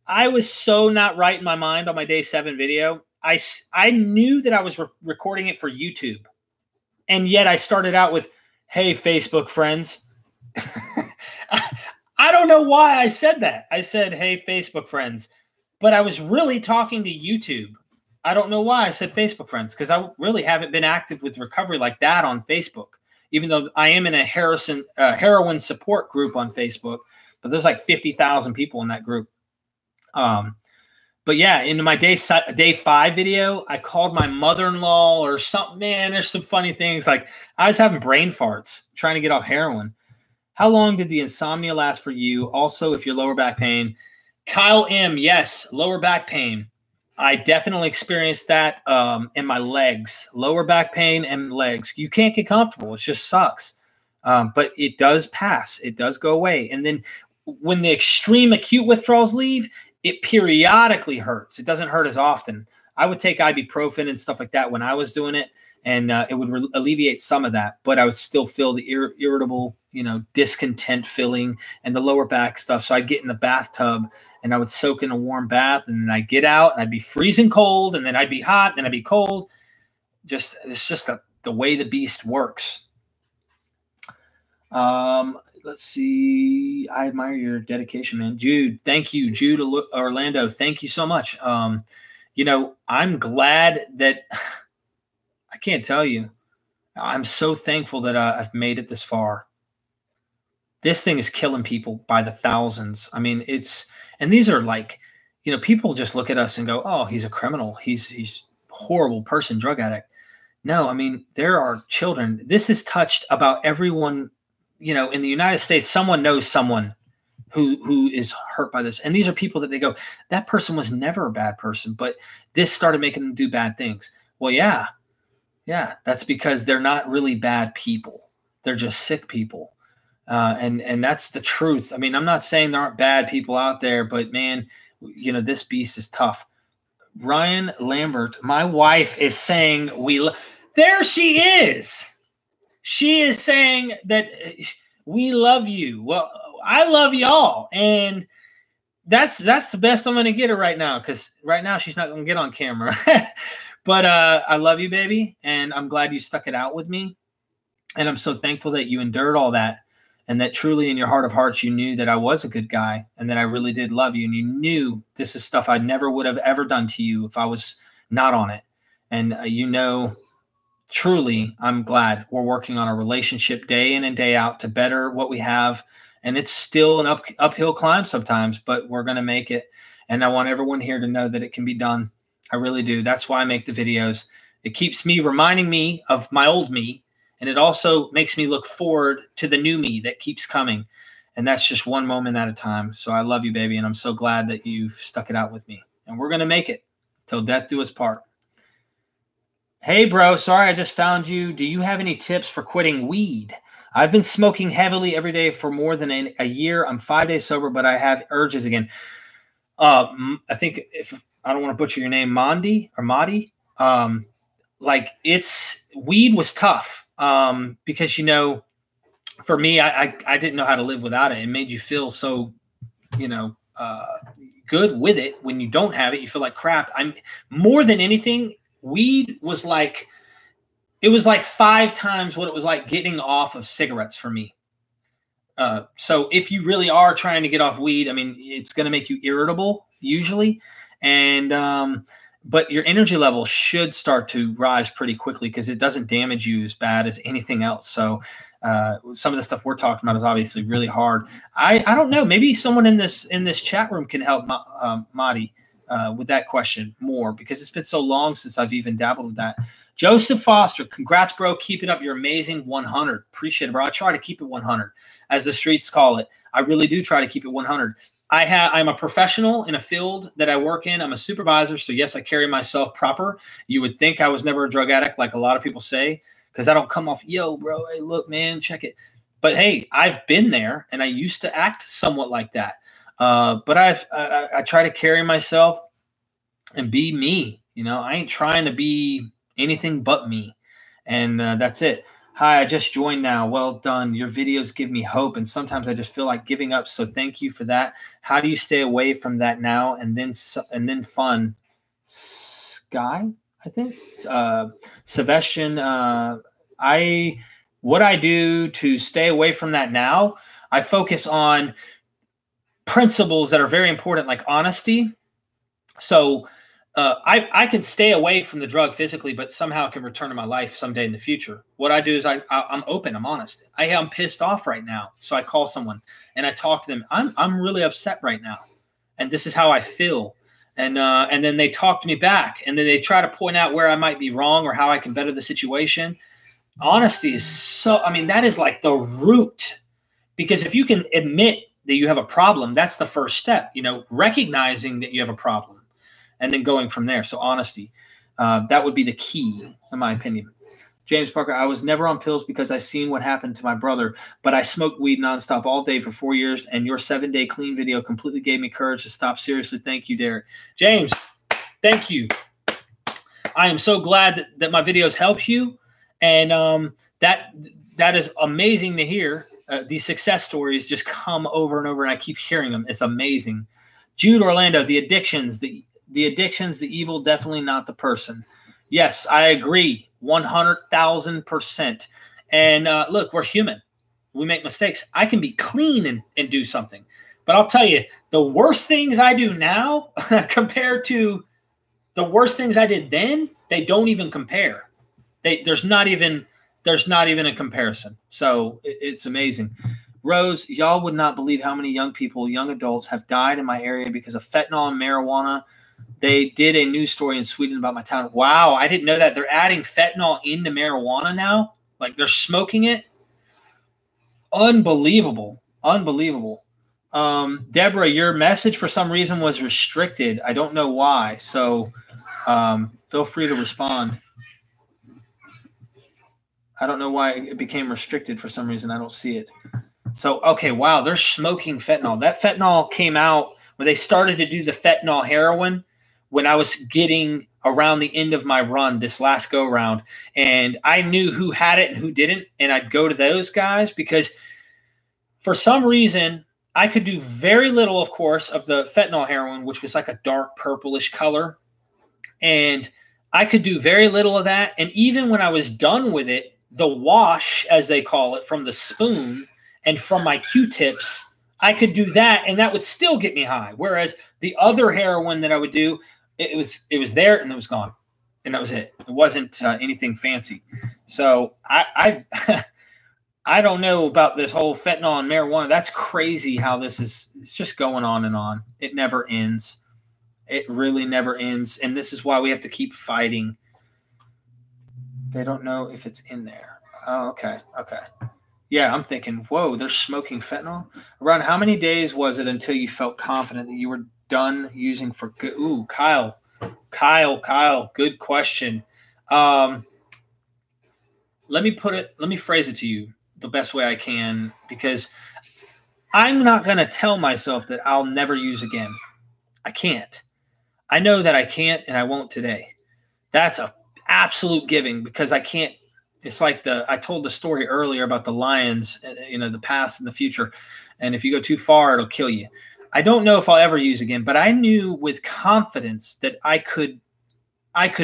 I was so not right in my mind on my day 7 video. I knew that I was recording it for YouTube. And yet I started out with, hey, Facebook friends. I don't know why I said that. I said, hey, Facebook friends. But I was really talking to YouTube. I don't know why I said Facebook friends, because I really haven't been active with recovery like that on Facebook, even though I am in a heroin support group on Facebook. But there's like 50,000 people in that group. But yeah, in my day 5 video, I called my mother-in-law or something. Man, there's some funny things. Like, I was having brain farts trying to get off heroin. How long did the insomnia last for you? Also, if your lower back pain. Kyle M., yes, lower back pain. I definitely experienced that in my legs. Lower back pain and legs. You can't get comfortable. It just sucks. But it does pass. It does go away. And then when the extreme acute withdrawals leave, it periodically hurts. It doesn't hurt as often. I would take ibuprofen and stuff like that when I was doing it, and it would alleviate some of that. But I would still feel the irritable, discontent feeling and the lower back stuff. So I'd get in the bathtub and I would soak in a warm bath, and then I'd get out and I'd be freezing cold, and then I'd be hot, and then I'd be cold. It's just the way the beast works. Let's see. I admire your dedication, man. Jude, thank you. Jude Orlando, thank you so much. I'm glad that I can't tell you. I'm so thankful that I've made it this far. This thing is killing people by the thousands. I mean, and these are like, people just look at us and go, oh, he's a criminal. He's a horrible person, drug addict. No, I mean, there are children. This has touched about everyone. In the United States, someone knows someone who is hurt by this. And these are people that they go, that person was never a bad person, but this started making them do bad things. Well, yeah, that's because they're not really bad people. They're just sick people. And that's the truth. I mean, I'm not saying there aren't bad people out there, but man, this beast is tough. Ryan Lambert, my wife is saying there she is. She is saying that we love you. Well, I love y'all. And that's the best I'm going to get her right now, because right now she's not going to get on camera. But I love you, baby. And I'm glad you stuck it out with me. And I'm so thankful that you endured all that, and that truly in your heart of hearts, you knew that I was a good guy and that I really did love you. And you knew this is stuff I never would have ever done to you if I was not on it. And truly, I'm glad we're working on a relationship day in and day out to better what we have. And it's still an uphill climb sometimes, but we're going to make it. And I want everyone here to know that it can be done. I really do. That's why I make the videos. It keeps me reminding me of my old me. And it also makes me look forward to the new me that keeps coming. And that's just one moment at a time. So I love you, baby. And I'm so glad that you've stuck it out with me. And we're going to make it till death do us part. Hey, bro, sorry I just found you. Do you have any tips for quitting weed? I've been smoking heavily every day for more than a year. I'm 5 days sober, but I have urges again. I think, if I don't want to butcher your name, Madi. Weed was tough because, for me, I didn't know how to live without it. It made you feel so, good with it. When you don't have it, you feel like crap. I'm more than anything. weed was like, it was like 5 times what it was like getting off of cigarettes for me. So if you really are trying to get off weed, I mean, it's going to make you irritable usually. And, but your energy level should start to rise pretty quickly because it doesn't damage you as bad as anything else. So, some of the stuff we're talking about is obviously really hard. I don't know. Maybe someone in this chat room can help Madi with that question more, because it's been so long since I've even dabbled with that. Joseph Foster, congrats, bro. Keeping up your amazing 100. Appreciate it, bro. I try to keep it 100, as the streets call it. I really do try to keep it 100. I'm a professional in a field that I work in. I'm a supervisor. So yes, I carry myself proper. You would think I was never a drug addict, like a lot of people say, because I don't come off, yo, bro, hey, look, man, check it. But hey, I've been there, and I used to act somewhat like that. But I try to carry myself and be me. You know, I ain't trying to be anything but me. And that's it. Hi, I just joined now. Well done. Your videos give me hope, and sometimes I just feel like giving up. So thank you for that. How do you stay away from that now and then fun? Sky, I think. Sebastian, what I do to stay away from that now, I focus on principles that are very important, like honesty. So I can stay away from the drug physically, but somehow it can return to my life someday in the future. What I do is I'm open. I'm honest. I'm pissed off right now. So I call someone and I talk to them. I'm really upset right now, and this is how I feel. And then they talk to me back, and then they try to point out where I might be wrong or how I can better the situation. Honesty is so, I mean, that is like the root, because if you can admit that you have a problem, that's the first step, you know, recognizing that you have a problem and then going from there. So honesty, that would be the key, in my opinion. James Parker, I was never on pills because I seen what happened to my brother, but I smoked weed nonstop all day for 4 years, and your 7-day clean video completely gave me courage to stop. Seriously, thank you, Derek. James, thank you. I am so glad that my videos help you, and that is amazing to hear. These success stories just come over and over, and I keep hearing them. It's amazing. Jude Orlando, the addictions, the evil, definitely not the person. Yes, I agree. 100,000%. And look, we're human. We make mistakes. I can be clean and do something. But I'll tell you, the worst things I do now compared to the worst things I did then, they don't even compare. There's not even a comparison. So it's amazing. Rose, y'all would not believe how many young people, young adults, have died in my area because of fentanyl and marijuana. They did a news story in Sweden about my town. Wow, I didn't know that. They're adding fentanyl into marijuana now. Like, they're smoking it. Unbelievable. Unbelievable. Deborah, your message for some reason was restricted. I don't know why. So feel free to respond. I don't know why it became restricted for some reason. I don't see it. So, okay, wow, they're smoking fentanyl. That fentanyl came out when they started to do the fentanyl heroin when I was getting around the end of my run this last go round. And I knew who had it and who didn't. And I'd go to those guys because for some reason I could do very little, of course, of the fentanyl heroin, which was like a dark purplish color. And I could do very little of that. And even when I was done with it, the wash, as they call it, from the spoon and from my Q-tips, I could do that, and that would still get me high. Whereas the other heroin that I would do, it was there and it was gone, and that was it. It wasn't anything fancy. So I I don't know about this whole fentanyl and marijuana. That's crazy how this is. It's just going on and on. It never ends. It really never ends, and this is why we have to keep fighting. They don't know if it's in there. Oh, okay, okay. Yeah, I'm thinking, whoa, they're smoking fentanyl? Around how many days was it until you felt confident that you were done using for good? Ooh, Kyle, good question. Let me phrase it to you the best way I can, because I'm not going to tell myself that I'll never use again. I can't. I know that I can't, and I won't today. That's a absolute giving, because I can't. It's like I told the story earlier about the lions, you know, the past and the future. And if you go too far, it'll kill you. I don't know if I'll ever use again, but I knew with confidence that I could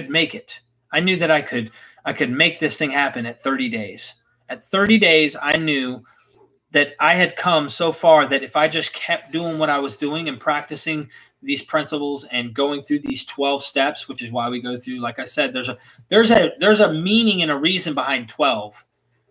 make it. I knew that I could make this thing happen at 30 days. At 30 days, I knew that I had come so far that if I just kept doing what I was doing and practicing these principles and going through these 12 steps, which is why we go through, like I said, there's a meaning and a reason behind 12.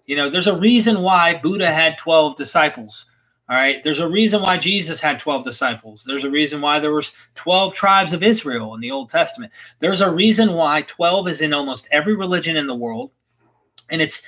You know, there's a reason why Buddha had 12 disciples. All right. There's a reason why Jesus had 12 disciples. There's a reason why there was 12 tribes of Israel in the Old Testament. There's a reason why 12 is in almost every religion in the world. And it's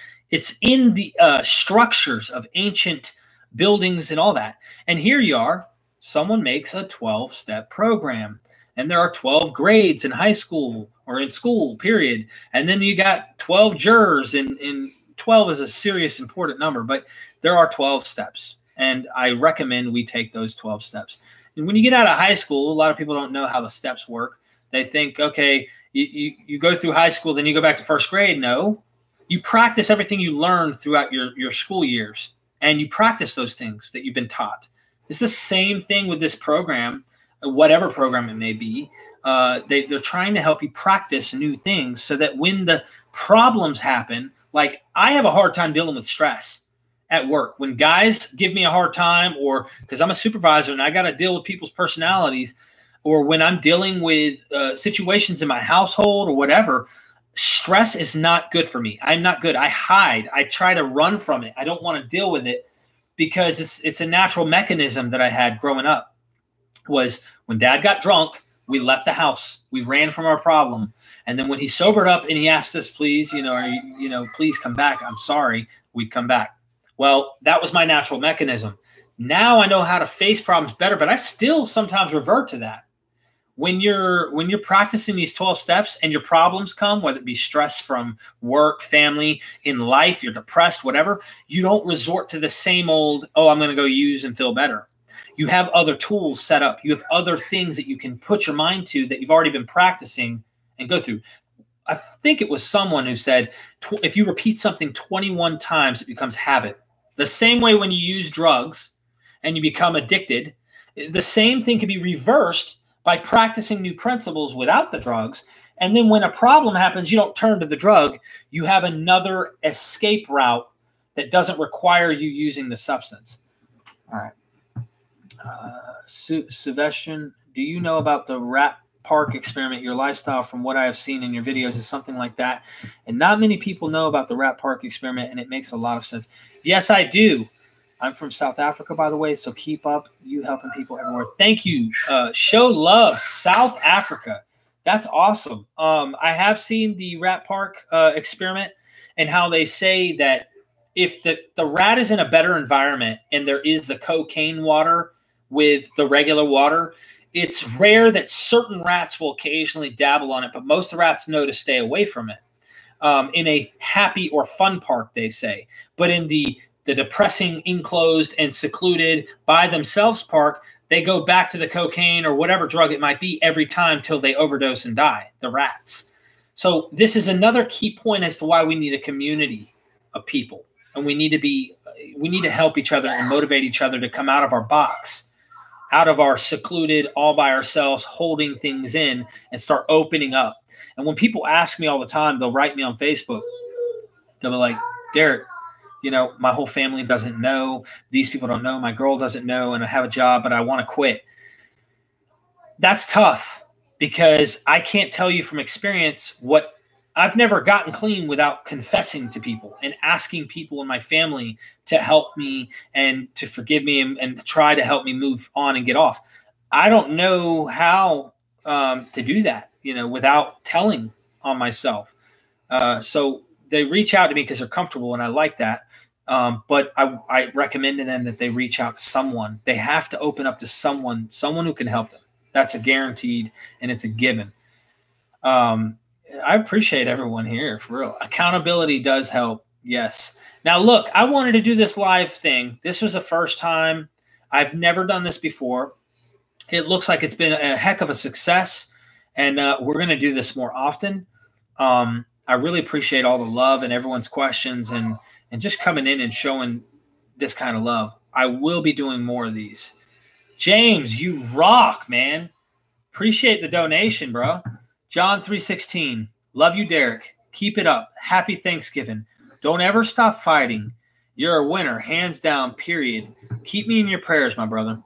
in the structures of ancient buildings and all that. And here you are, someone makes a 12-step program. And there are 12 grades in high school or in school, period. And then you got 12 jurors. In 12 is a serious, important number. But there are 12 steps. And I recommend we take those 12 steps. And when you get out of high school, a lot of people don't know how the steps work. They think, okay, you go through high school, then you go back to first grade. No. You practice everything you learn throughout your school years, and you practice those things that you've been taught. It's the same thing with this program, whatever program it may be. They're trying to help you practice new things so that when the problems happen, like I have a hard time dealing with stress at work. When guys give me a hard time, or because I'm a supervisor and I got to deal with people's personalities, or when I'm dealing with situations in my household or whatever, stress is not good for me. I'm not good. I hide. I try to run from it. I don't want to deal with it because it's a natural mechanism that I had growing up. Was when Dad got drunk, we left the house. We ran from our problem. And then when he sobered up and he asked us, please, please come back. I'm sorry. We'd come back. Well, that was my natural mechanism. Now I know how to face problems better, but I still sometimes revert to that. When you're practicing these 12 steps and your problems come, whether it be stress from work, family, in life, you're depressed, whatever, you don't resort to the same old, oh, I'm going to go use and feel better. You have other tools set up. You have other things that you can put your mind to that you've already been practicing and go through. I think it was someone who said, if you repeat something 21 times, it becomes habit. The same way when you use drugs and you become addicted, the same thing can be reversed by practicing new principles without the drugs. And then when a problem happens, you don't turn to the drug. You have another escape route that doesn't require you using the substance. All right. Sebastian, do you know about the rat park experiment? Your lifestyle, from what I have seen in your videos, is something like that. And not many people know about the rat park experiment, and it makes a lot of sense. Yes, I do. I'm from South Africa, by the way, so keep up. You helping people everywhere. Thank you. Show love, South Africa. That's awesome. I have seen the rat park experiment and how they say that if the rat is in a better environment and there is the cocaine water with the regular water, it's rare that certain rats will occasionally dabble on it, but most of the rats know to stay away from it. In a happy or fun park, they say. But in the depressing, enclosed, and secluded by themselves park, they go back to the cocaine or whatever drug it might be every time till they overdose and die, the rats. So this is another key point as to why we need a community of people. And we need to help each other and motivate each other to come out of our box, out of our secluded, all by ourselves, holding things in, and start opening up. And when people ask me all the time, they'll write me on Facebook. They'll be like, Derek, my whole family doesn't know. These people don't know. My girl doesn't know. And I have a job, but I want to quit. That's tough because I can't tell you from experience what I've never gotten clean without confessing to people and asking people in my family to help me and to forgive me and try to help me move on and get off. I don't know how to do that, without telling on myself. So they reach out to me because they're comfortable, and I like that. But I recommend to them that they reach out to someone. They have to open up to someone who can help them. That's a guaranteed, and it's a given. I appreciate everyone here, for real. Accountability does help. Yes. Now, look, I wanted to do this live thing. This was the first time. I've never done this before. It looks like it's been a heck of a success, and we're going to do this more often. I really appreciate all the love and everyone's questions and just coming in and showing this kind of love. I will be doing more of these. James, you rock, man. Appreciate the donation, bro. John 3:16. Love you, Derek. Keep it up. Happy Thanksgiving. Don't ever stop fighting. You're a winner, hands down, period. Keep me in your prayers, my brother.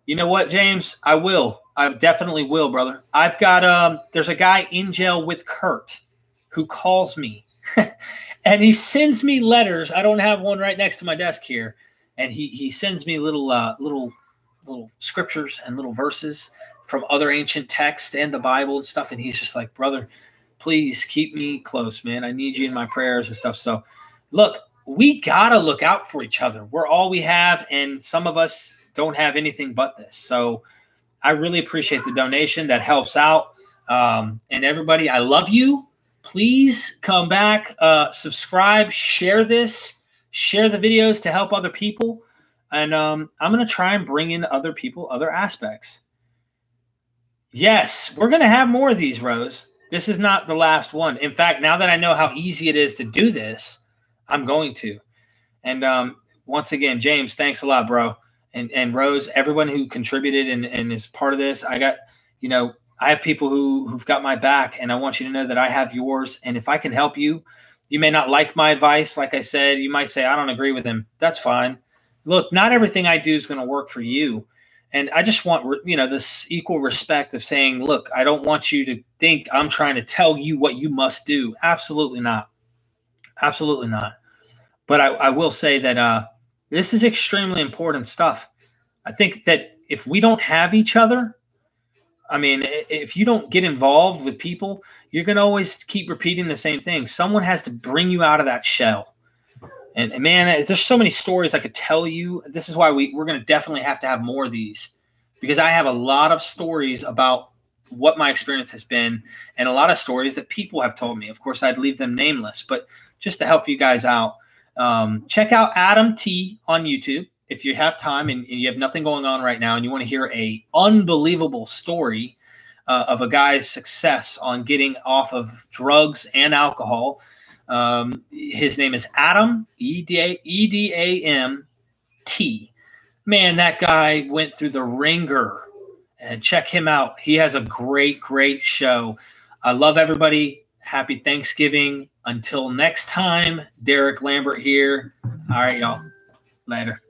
You know what, James? I will. I definitely will, brother. I've got there's a guy in jail with Kurt who calls me and he sends me letters. I don't have one right next to my desk here. And he sends me little scriptures and little verses from other ancient texts and the Bible and stuff. And he's just like, brother, please keep me close, man. I need you in my prayers and stuff. So look, we got to look out for each other. We're all we have. And some of us don't have anything but this. So I really appreciate the donation. That helps out. And everybody, I love you. Please come back, subscribe, share this, share the videos to help other people. And I'm going to try and bring in other people, other aspects. Yes, we're going to have more of these, Rose. This is not the last one. In fact, now that I know how easy it is to do this, I'm going to. And once again, James, thanks a lot, bro. And Rose, everyone who contributed and is part of this, I got, you know, I have people who've got my back, and I want you to know that I have yours. And if I can help you, you may not like my advice. Like I said, you might say, I don't agree with him. That's fine. Look, not everything I do is going to work for you. And I just want, you know, this equal respect of saying, look, I don't want you to think I'm trying to tell you what you must do. Absolutely not. Absolutely not. But I will say that this is extremely important stuff. I think that if we don't have each other, I mean, if you don't get involved with people, you're going to always keep repeating the same thing. Someone has to bring you out of that shell. And man, there's so many stories I could tell you. This is why we're going to definitely have to have more of these, because I have a lot of stories about what my experience has been and a lot of stories that people have told me. Of course, I'd leave them nameless, but just to help you guys out, check out Adam T on YouTube. If you have time and you have nothing going on right now and you want to hear a unbelievable story of a guy's success on getting off of drugs and alcohol, his name is Adam, E-D-A-M-T. Man, that guy went through the ringer. And check him out. He has a great, great show. I love everybody. Happy Thanksgiving. Until next time, Derek Lambert here. All right, y'all. Later.